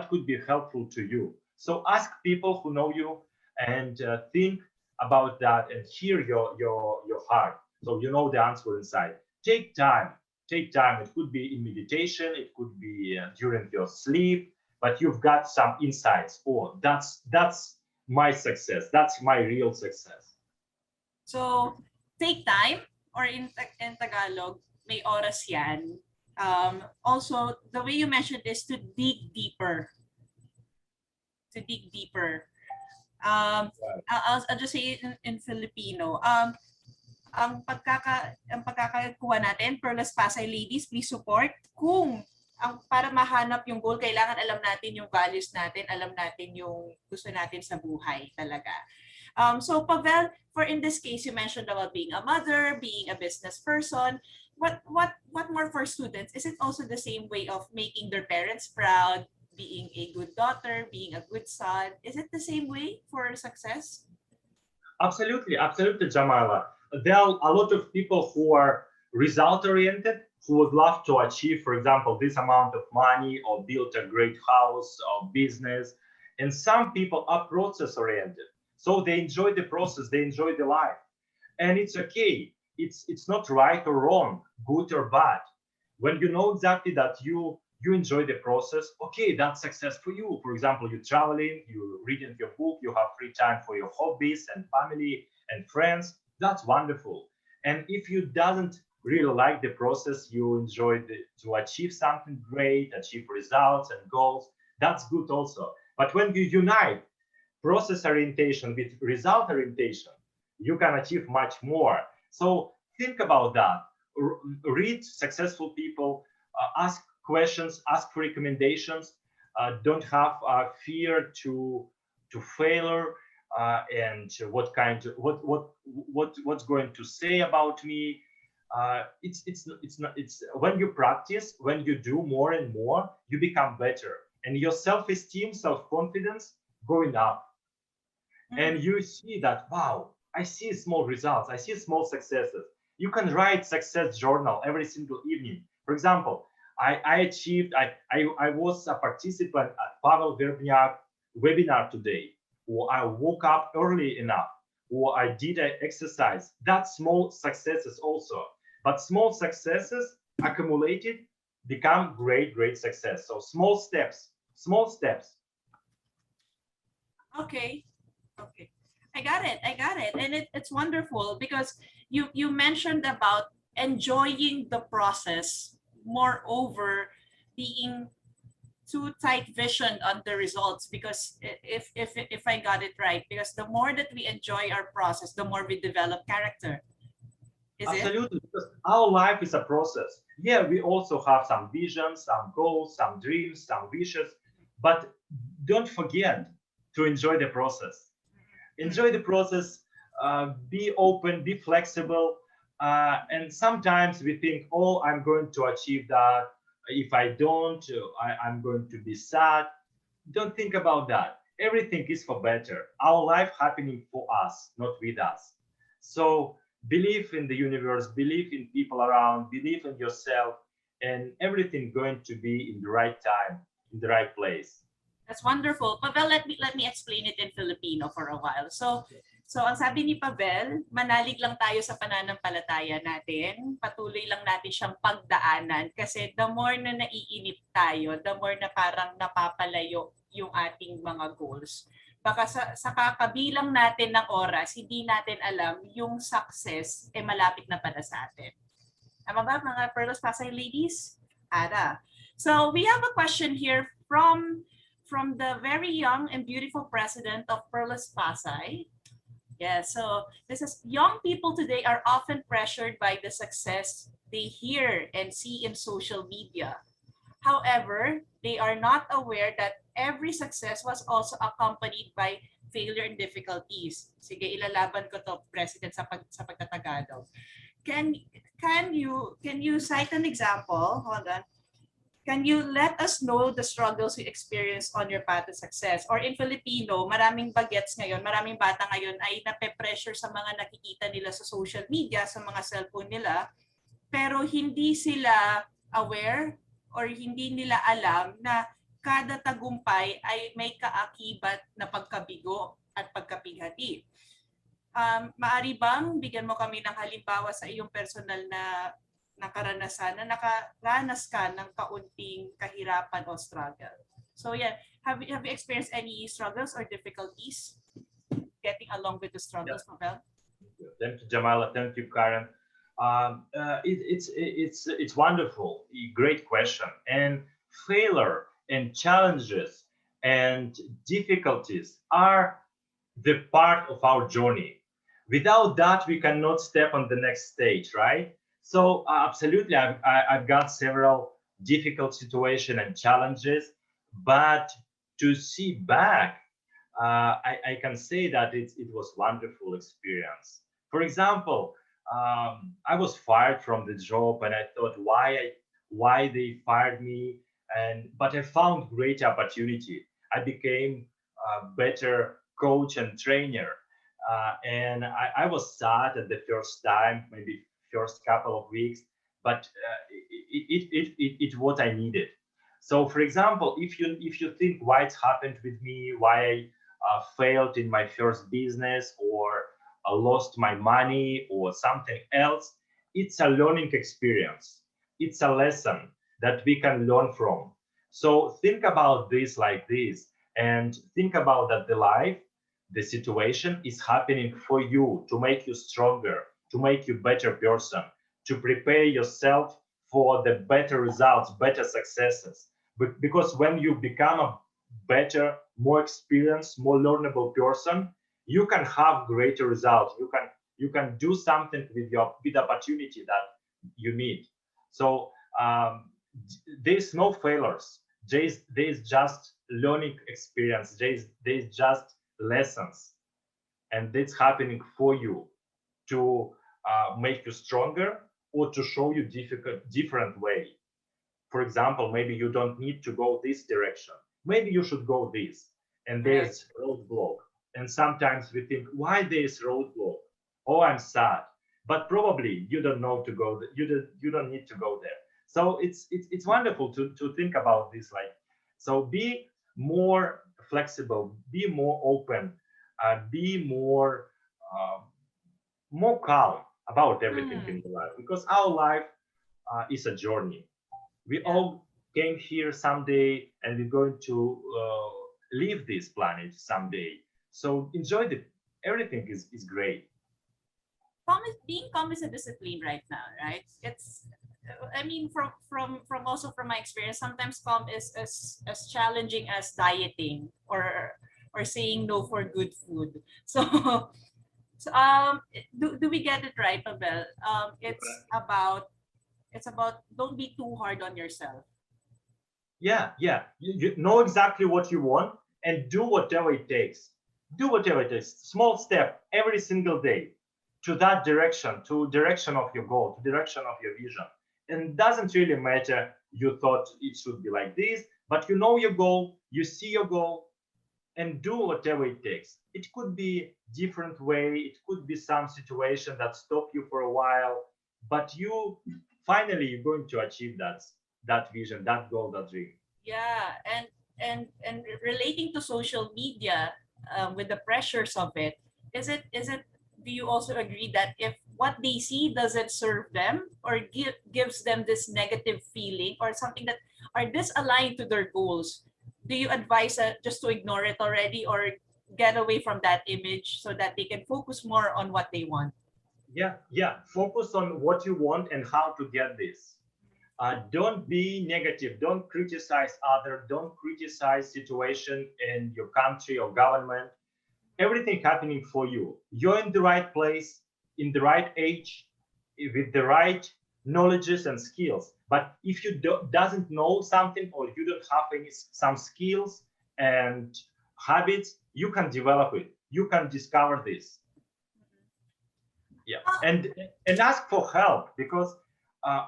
could be helpful to you. So ask people who know you and think about that and hear your heart, so you know the answer inside. Take time. Take time. It could be in meditation. It could be during your sleep. But you've got some insights. Oh, that's my success. That's my real success. so take time, or in Tagalog, may oras yan. Also, the way you mentioned is to dig deeper. To dig deeper. I'll just say it in Filipino. Ang pagkakakuha natin, Perlas Pasay ladies, please support. Kung para mahanap yung goal, kailangan alam natin yung values natin, alam natin yung gusto natin sa buhay talaga. So Pavel, for in this case, you mentioned about being a mother, being a business person. What more for students? Is it also the same way of making their parents proud, being a good daughter, being a good son? Is it the same way for success? Absolutely, absolutely, Jamala. There are a lot of people who are result-oriented, who would love to achieve, for example, this amount of money or build a great house or business. And some people are process-oriented. So they enjoy the process, they enjoy the life. And it's okay. It's not right or wrong, good or bad. When you know exactly that you enjoy the process, okay, that's success for you. For example, you're traveling, you're reading your book, you have free time for your hobbies and family and friends. That's wonderful. And if you doesn't really like the process, you enjoy to achieve something great, achieve results and goals, that's good also. But when you unite process orientation with result orientation, you can achieve much more. So think about that. Read successful people, ask questions, ask for recommendations. Don't have fear to failure and what's going to say about me. It's when you practice, when you do more and more, you become better, and your self-esteem, self-confidence going up. And you see that, wow, I see small results, I see small successes. You can write success journal every single evening. For example, I was a participant at Pavel Verbnyak webinar today, or I woke up early enough, or I did an exercise. That's small successes also. But small successes accumulated become great, great success. So small steps, small steps. Okay. Okay. I got it. I got it. And it's wonderful because you mentioned about enjoying the process, moreover being too tight vision on the results, because if I got it right, because the more that we enjoy our process, the more we develop character. Is it? Absolutely, because our life is a process. Yeah, we also have some visions, some goals, some dreams, some wishes, but don't forget to enjoy the process. Enjoy the process, be open, be flexible. And sometimes we think, oh, I'm going to achieve that. If I don't, I'm going to be sad. Don't think about that. Everything is for better. Our life happening for us, not with us. So believe in the universe, believe in people around, believe in yourself, and everything going to be in the right time, in the right place. That's wonderful. Pavel, let me explain it in Filipino for a while. So ang sabi ni Pavel, manalig lang tayo sa pananampalataya natin. Patuloy lang natin siyang pagdaanan kasi the more na naiinip tayo, the more na parang napapalayo yung ating mga goals. Baka sa kakabilang natin ng oras, hindi natin alam yung success ay malapit na pala sa atin. Tama ba mga Perlas Pasay ladies? Ara. So we have a question here from the very young and beautiful president of Perlas Pasay. Yeah, so this is, young people today are often pressured by the success they hear and see in social media. However, they are not aware that every success was also accompanied by failure and difficulties. Sige, ilalaban ko to, President, sa pagtatagalog. Can you cite an example? Hold on. Can you let us know the struggles you experienced on your path to success? Or in Filipino, maraming bagets ngayon, maraming bata ngayon ay nape-pressure sa mga nakikita nila sa social media, sa mga cellphone nila, pero hindi sila aware or hindi nila alam na kada tagumpay ay may kaakibat na pagkabigo at pagkapighati. Maari bang bigyan mo kami ng halimbawa sa iyong personal na karanasan na nakaranas ka ng kaunting kahirapan o struggle? So yeah, have you experienced any struggles or difficulties getting along with the struggles, Pavel? Thank you, Jamila. Thank you, Karen. It's wonderful. Great question. And failure and challenges and difficulties are the part of our journey. Without that, we cannot step on the next stage, right? So absolutely, I've got several difficult situations and challenges, but to see back, I can say that it was a wonderful experience. For example, I was fired from the job, and I thought, why they fired me? But I found great opportunity. I became a better coach and trainer, and I was sad at the first time, maybe first couple of weeks, but it's what I needed. So, for example, if you think why it happened with me, why I failed in my first business, or lost my money, or something else, it's a learning experience. It's a lesson that we can learn from. So think about this like this, and think about that the life, the situation is happening for you to make you stronger, to make you better person, to prepare yourself for the better results, better successes. But because when you become a better, more experienced, more learnable person, you can have greater results. You can do something with the opportunity that you need. So there's no failures. There's just learning experience. There's just lessons, and it's happening for you to make you stronger, or to show you different way. For example, maybe you don't need to go this direction. maybe you should go this, and there's roadblock. And sometimes we think, why there's roadblock? Oh, I'm sad. But probably you don't know to go. You don't need to go there. So it's wonderful to think about this. Like, so be more flexible, be more open, be more calm about everything in your life, because our life is a journey. We all came here someday, and we're going to leave this planet someday. So enjoy the everything is great. Being calm is a discipline right now, right? It's, I mean, from also from my experience, sometimes calm is as challenging as dieting or saying no for good food. So, do we get it right, Pavel? It's about don't be too hard on yourself. Yeah, you know exactly what you want, and do whatever it takes. Do whatever it takes. Small step every single day to that direction, to direction of your goal, to direction of your vision. And it doesn't really matter you thought it should be like this, but you know your goal, you see your goal, and do whatever it takes. It could be different way, it could be some situation that stop you for a while, but you finally you're going to achieve that vision, that goal, that dream. Yeah, and relating to social media, with the pressures of it, is it? Do you also agree that if what they see doesn't serve them or gives them this negative feeling or something that are disaligned to their goals, do you advise just to ignore it already or get away from that image so that they can focus more on what they want? Yeah, focus on what you want and how to get this. Don't be negative, don't criticize other, don't criticize situation in your country or government. Everything happening for you, you're in the right place, in the right age, with the right knowledges and skills. But if you doesn't know something, or you don't have some skills and habits, you can develop it, you can discover this. Yeah, and ask for help, because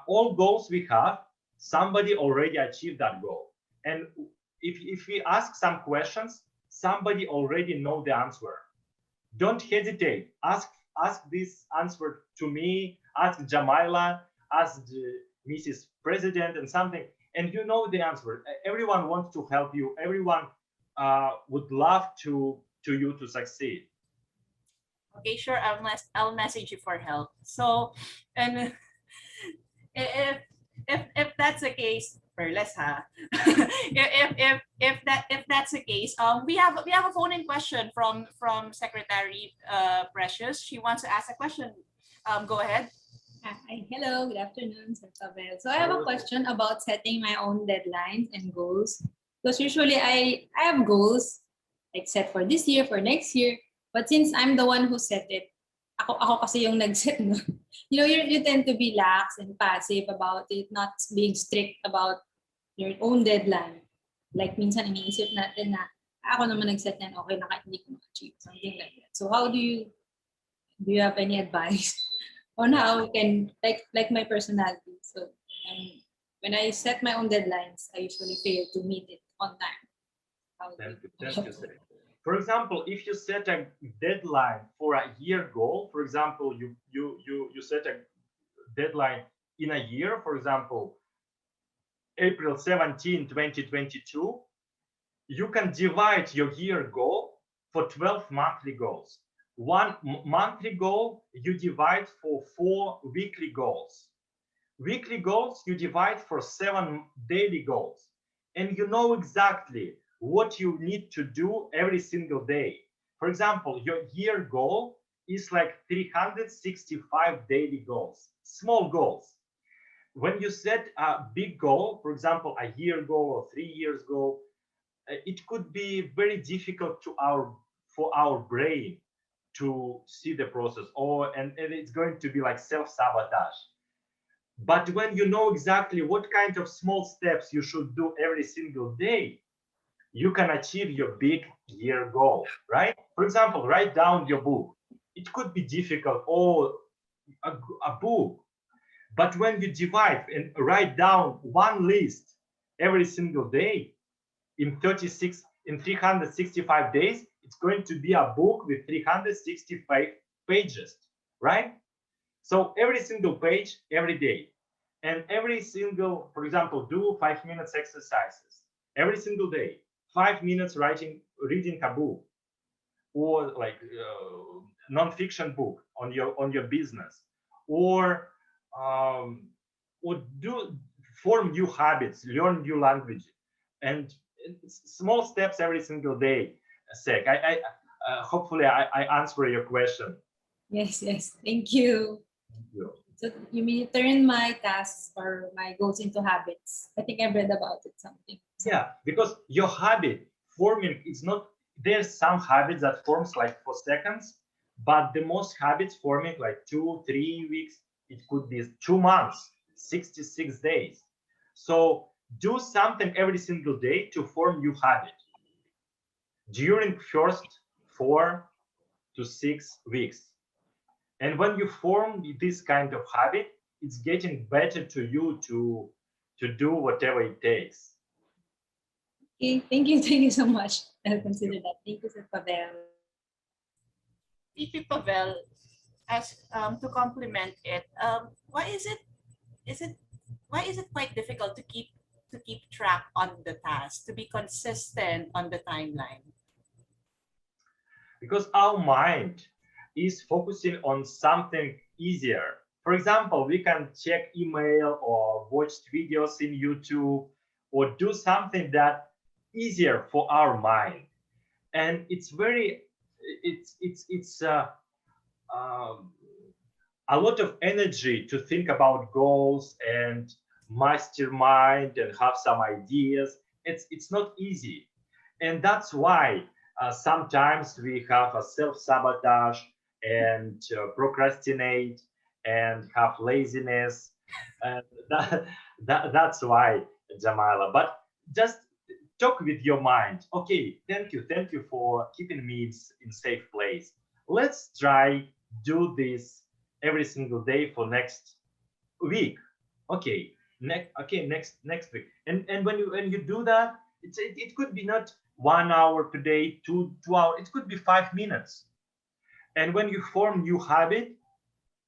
all goals we have, somebody already achieved that goal. And if we ask some questions, somebody already know the answer. Don't hesitate. Ask this answer to me, ask Jamila, ask Mrs. President and something, and you know the answer. Everyone wants to help you. Everyone would love to you to succeed. Okay, sure. I'll message you for help. So, and if that's the case, Perlas, ha. If that's the case, we have a phone in question from Secretary Precious. She wants to ask a question. Go ahead. Hi, hello, good afternoon, Sir Pavel. So I have a question about setting my own deadlines and goals. Because usually I have goals like set for this year, for next year. But since I'm the one who set it, ako kasi yung nag-set, no? You tend to be lax and passive about it, not being strict about your own deadline. Like minsan iniisip natin na ako naman nag-set na, okay na kahit hindi ko ma-achieve, something like that. So how do you have any advice on how we can, like my personality? So when I set my own deadlines, I usually fail to meet it on time. Thank you, sir. For example, if you set a deadline for a year goal, for example, you set a deadline in a year, for example, April 17, 2022, you can divide your year goal for 12 monthly goals. One monthly goal you divide for 4 weekly goals. Weekly goals you divide for 7 daily goals. And you know exactly what you need to do every single day. For example, your year goal is like 365 daily goals, small goals. When you set a big goal, for example, a year goal or 3 years goal, it could be very difficult for our brain to see the process, and it's going to be like self-sabotage. But when you know exactly what kind of small steps you should do every single day, you can achieve your big year goal, right? For example, write down your book. It could be difficult, or a book. But when you divide and write down one list every single day, in 365 days, it's going to be a book with 365 pages, right? So every single page, every day. And every single, for example, do 5 minutes exercises every single day, 5 minutes reading a book, or like non-fiction book on your business, or do form new habits, learn new language, and small steps every single day. Sec, I hopefully I answer your question. Yes, yes. Thank you. Thank you. So you mean turn my tasks or my goals into habits? I think I've read about it something. Yeah, because your habit forming is not, there's some habits that forms like 4 seconds, but the most habits forming like 2-3 weeks, it could be 2 months, 66 days. So do something every single day to form new habit during first 4 to 6 weeks. And when you form this kind of habit, it's getting better to you to do whatever it takes. Okay, thank you. Thank you so much. I'll consider that. Thank you, Sir Pavel. TP Pavel, as to complement it, why is it quite difficult to keep track on the task, to be consistent on the timeline? Because our mind is focusing on something easier. For example, we can check email or watch videos in YouTube or do something that easier for our mind. And it's very, it's a lot of energy to think about goals and mastermind and have some ideas. It's not easy. And that's why sometimes we have a self-sabotage and procrastinate and have laziness. And that's why, Jamila. But just talk with your mind. Okay, thank you for keeping me in safe place. Let's try do this every single day for next week. Okay, next week. And when you do that, it could be not 1 hour per day, two hours. It could be 5 minutes. And when you form new habit,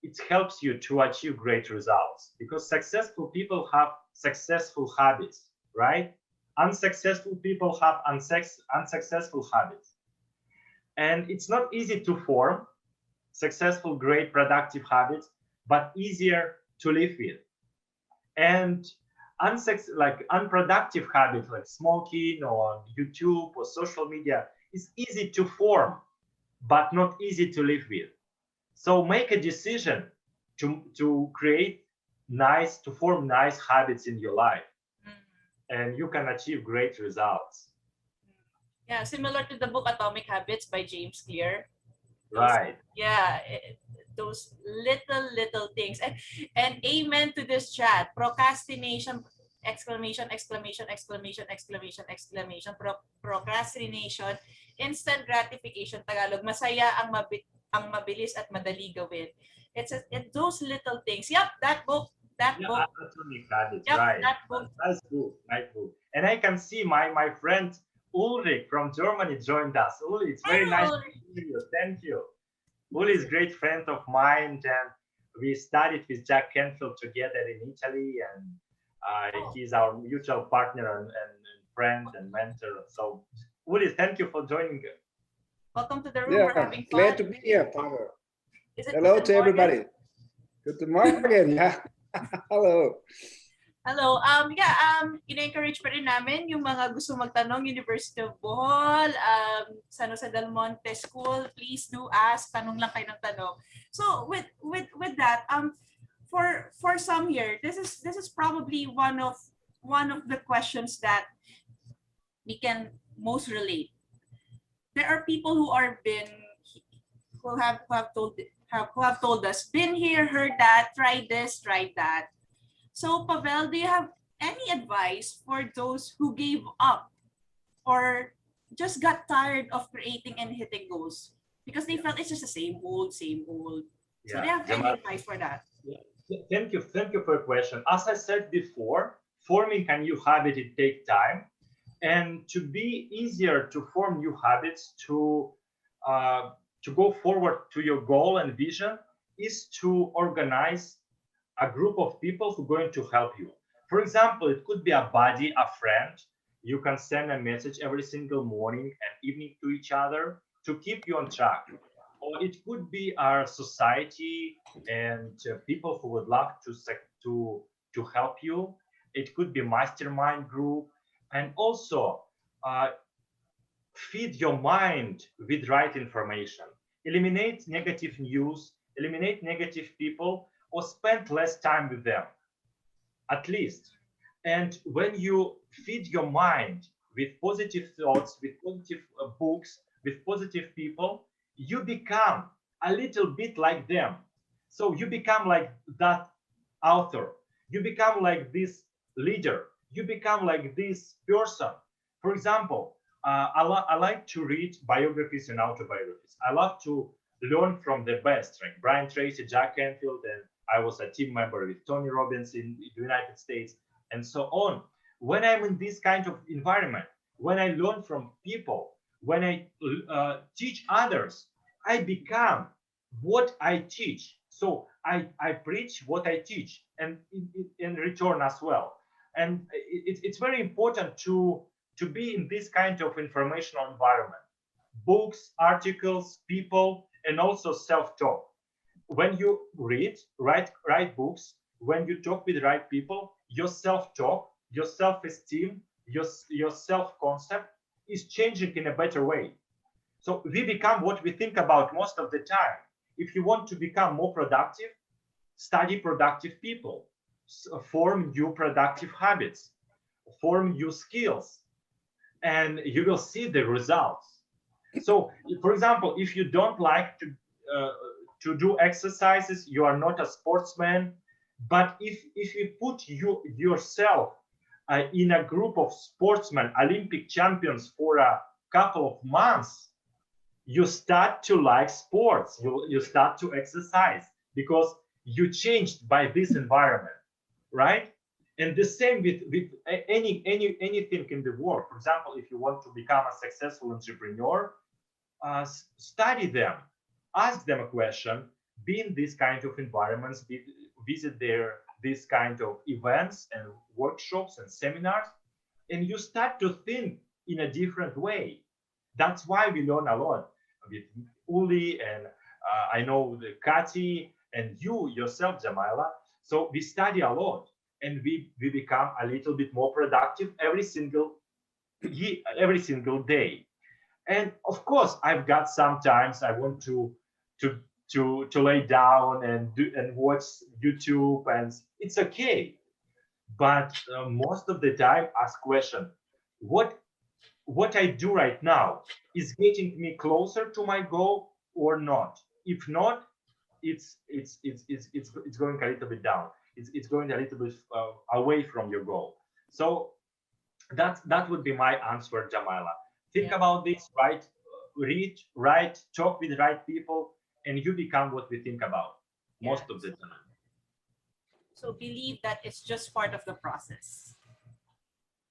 it helps you to achieve great results, because successful people have successful habits, right? Unsuccessful people have unsuccessful habits. And it's not easy to form successful, great, productive habits, but easier to live with. And unproductive habits like smoking or YouTube or social media is easy to form, but not easy to live with. So make a decision to form nice habits in your life, and you can achieve great results. Yeah, similar to the book Atomic Habits by James Clear. Right. Those little things. And amen to this chat. Procrastination, exclamation, exclamation, exclamation, exclamation, exclamation. Procrastination, instant gratification, Tagalog, masaya ang mabilis at madali gawin. It's those little things. Yep, that book. Atomic Habits, yep, right. That book. Nice book. And I can see my friend Ulrich from Germany joined us. Ulrich, it's very nice to meet you. Thank you. Ulrich is a great friend of mine, and we studied with Jack Canfield together in Italy, and he's our mutual partner and friend and mentor. So Ulrich, thank you for joining us. Welcome to the room. Yeah, we're having fun. glad to be here, Pavel. Hello to everybody. Good morning. Yeah. Hello. Hello. In-encourage pa rin namin yung mga gusto magtanong, University of Bohol, San Jose del Monte School, please do ask. Tanong lang kayo ng tanong. So with that, for some here, this is probably one of the questions that we can most relate. There are people who have told us, been here, heard that, tried this, tried that. So Pavel, do you have any advice for those who gave up or just got tired of creating and hitting goals because they felt it's just the same old? So do you have any advice for that? Yeah. Thank you for your question. As I said before, forming a new habit, it takes time. And to be easier to form new habits, to go forward to your goal and vision, is to organize a group of people who are going to help you. For example, it could be a buddy, a friend. You can send a message every single morning and evening to each other to keep you on track. Or it could be our society and people who would love to help you. It could be mastermind group, and also uh, feed your mind with right information. Eliminate negative news, eliminate negative people, or spend less time with them, at least. And when you feed your mind with positive thoughts, with positive books, with positive people, you become a little bit like them. So you become like that author. You become like this leader. You become like this person. For example, I like to read biographies and autobiographies. I love to learn from the best, like Brian Tracy, Jack Canfield, and I was a team member with Tony Robbins in the United States, and so on. When I'm in this kind of environment, when I learn from people, when I teach others, I become what I teach. So I preach what I teach, and in return as well. And it's very important to be in this kind of informational environment: books, articles, people, and also self-talk. When you write books, when you talk with the right people, your self-talk, your self-esteem, your self-concept is changing in a better way. So we become what we think about most of the time. If you want to become more productive, study productive people, form new productive habits, form new skills, and you will see the results. So, for example, if you don't like to do exercises, you are not a sportsman. But if you put yourself in a group of sportsmen, Olympic champions for a couple of months, you start to like sports. You start to exercise because you changed by this environment, right? And the same with anything in the world. For example, if you want to become a successful entrepreneur, study them, ask them a question, be in this kind of environments, visit this kind of events and workshops and seminars, and you start to think in a different way. That's why we learn a lot with Uli, and I know the Kati, and you yourself, Jamila. So we study a lot, and we become a little bit more productive every single day. And of course, I've got sometimes I want to lay down and watch YouTube, and it's okay. But most of the time, ask question: what I do right now is getting me closer to my goal or not? If not, it's going a little bit down. It's going a little bit away from your goal. So that would be my answer, Jamila. Think about this, right? Read, write, talk with the right people, and you become what we think about most of the time. So believe that it's just part of the process.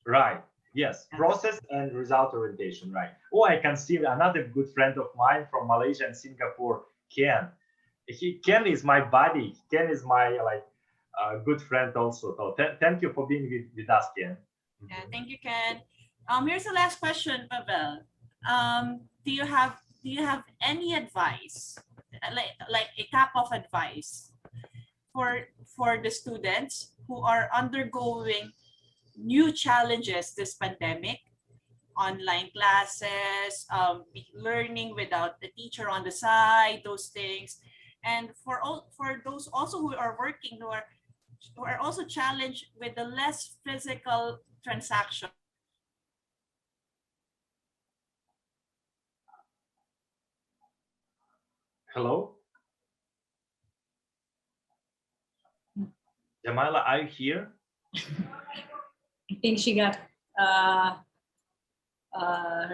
Right. Yes. Process and result orientation. Right. Oh, I can see another good friend of mine from Malaysia and Singapore, Ken. Ken is my buddy. Ken is my good friend also. So thank you for being with us, Ken. Yeah, thank you, Ken. Here's the last question, Pavel. Do you have any advice, like a cap of advice for the students who are undergoing new challenges this pandemic, online classes, learning without the teacher on the side, those things, and for those also who are working, who are also challenged with the less physical transaction? Hello? Jamila, are you here? I think she got her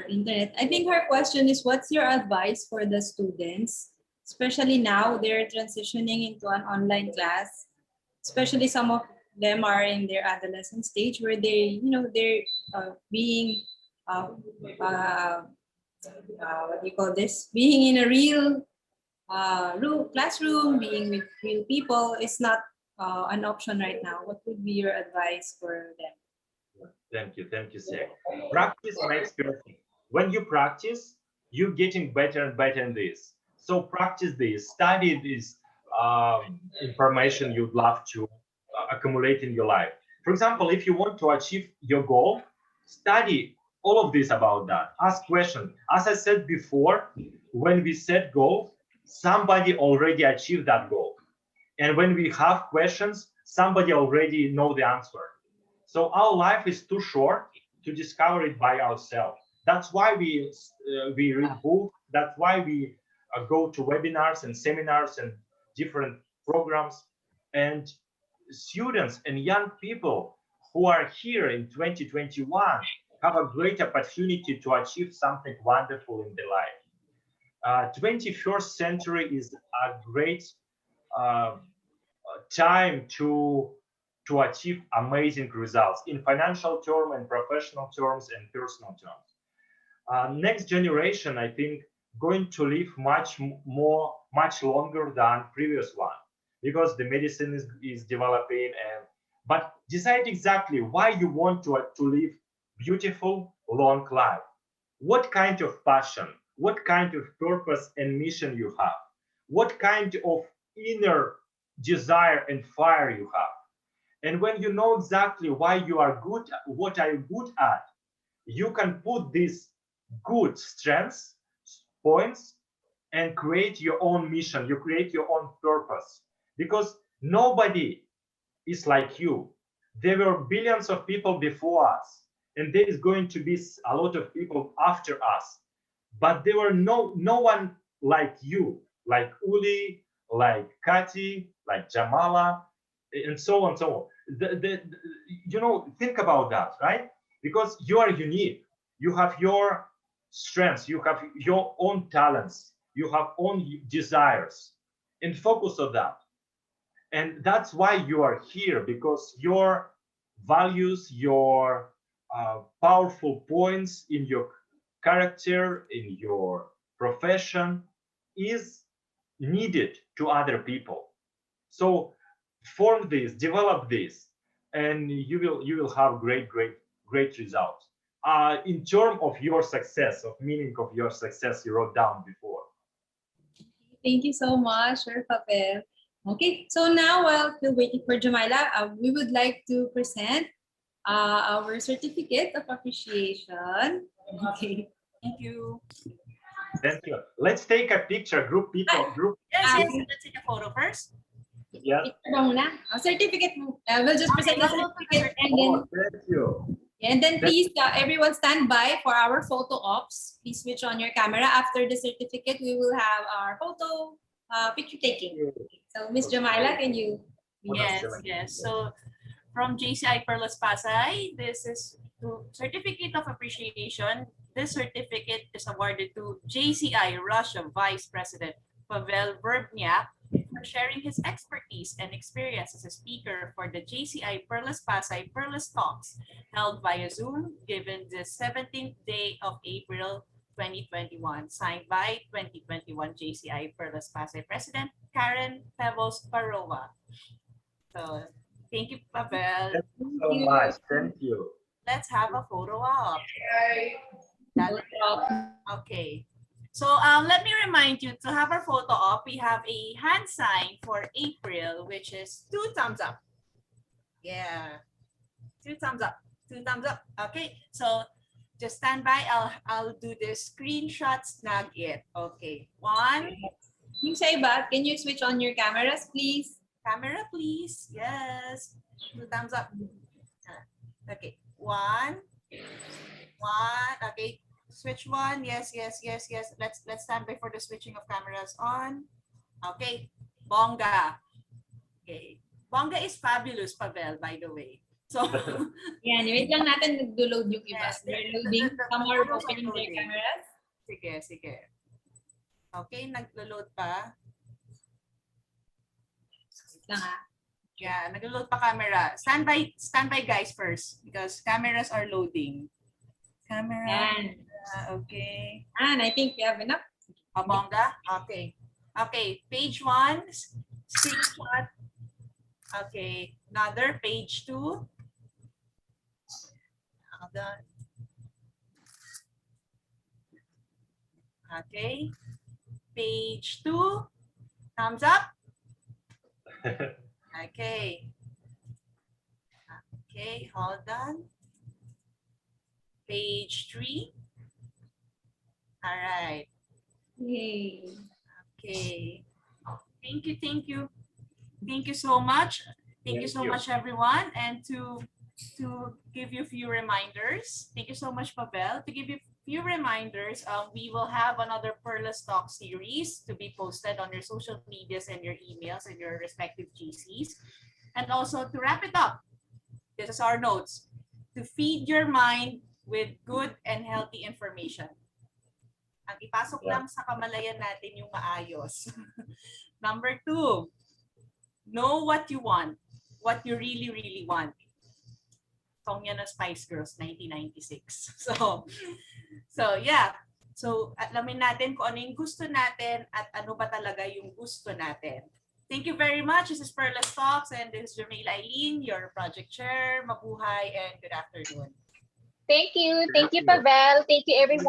internet. I think her question is, what's your advice for the students, especially now they're transitioning into an online class, especially some of them are in their adolescent stage where they, they're being, what do you call this? Being in a real classroom, being with real people is not an option right now. What would be your advice for them? Thank you, Sek. Practice makes perfect. When you practice, you're getting better and better in this. So practice this, study this information you'd love to accumulate in your life. For example, if you want to achieve your goal, study all of this about that. Ask questions. As I said before, when we set goals, somebody already achieved that goal. And when we have questions, somebody already know the answer. So our life is too short to discover it by ourselves. That's why we read books. That's why we go to webinars and seminars and different programs. And students and young people who are here in 2021 have a great opportunity to achieve something wonderful in their life. 21st century is a great time to achieve amazing results in financial terms and professional terms and personal terms. Next generation, I think, going to live much longer than previous one, because the medicine is developing. But decide exactly why you want to live beautiful, long life. What kind of passion, what kind of purpose and mission you have, what kind of inner desire and fire you have. And when you know exactly why you are good, what are you good at, you can put these good strengths, points, and create your own mission. You create your own purpose, because nobody is like you. There were billions of people before us, and there is going to be a lot of people after us. But there were no one like you, like Uli, like Kati, like Jamala, and so on, so on. Think about that, right? Because you are unique. You have your strengths, you have your own talents, you have own desires, and focus on that. And that's why you are here, because your values, your powerful points in your character, in your profession, is needed to other people. So form this, develop this, and you will have great results. In terms of your success, of meaning of your success, you wrote down before. Thank you so much, Sir Pavel. Okay, so now while still waiting for Jamila, we would like to present our certificate of appreciation. Okay. Thank you. Thank you. Let's take a picture, group. Yes, let's take a photo first. Yeah. Certificate. We'll just present the certificate and then. Thank you. And then please, everyone stand by for our photo ops. Please switch on your camera. After the certificate, we will have our photo picture taking. So Miss Jamila, can you? Yes. So from JCI Perlas Pasay, this is the Certificate of Appreciation. This certificate is awarded to JCI Russia Vice President Pavel Verbnyak for sharing his expertise and experience as a speaker for the JCI Perlas Pasay Perlastalks held via Zoom, given the 17th day of April 2021, signed by 2021 JCI Perlas Pasay President Karen Pebbles Parova. So thank you, Pavel. Thank you so much. Thank you. Let's have a photo op. Okay. So let me remind you, to have our photo op, we have a hand sign for April, which is 2 thumbs up. Yeah. 2 thumbs up. 2 thumbs up. Okay. So just stand by. I'll do the screenshot snag it. Okay. 1. Yung sa iba, can you switch on your cameras, please? Camera, please. Yes. 2 thumbs up. Okay. 1. Okay. Switch 1. Yes. Let's stand by for the switching of cameras on. Okay. Bongga. Okay. Bongga is fabulous, Pavel, by the way. So yan, wait lang natin nag-load yung iba. Yes, They're loading. Some are photos are opening their loading. cameras. Sige. Okay, naglo-load pa. Wait lang ha. Yeah, nag-load pa camera. Stand by guys first because cameras are loading. Camera. And, Okay. and I think we have enough. Abongga? Okay. Okay, page 1, screenshot. Okay, another page 2. Hold on. Okay. Page 2. Thumbs up. Okay. Okay, hold on. Page 3. All right. Yay. Okay. Thank you, thank you. Thank you so much. Thank you so much, everyone. And to give you a few reminders, thank you so much, Pavel. To give you a few reminders, we will have another Perlastalks series to be posted on your social medias and your emails and your respective GCs. And also to wrap it up, this is our notes. To feed your mind with good and healthy information. Ang ipasok lang sa kamalayan natin yung maayos. Number 2, know what you want, what you really, really want. Song yan ng Spice Girls, 1996. So yeah. So alamin natin kung ano yung gusto natin at ano ba talaga yung gusto natin. Thank you very much. This is Perlastalks and this is Jamila Eileen, your project chair. Mabuhay and good afternoon. Thank you, Pavel. Thank you, everyone.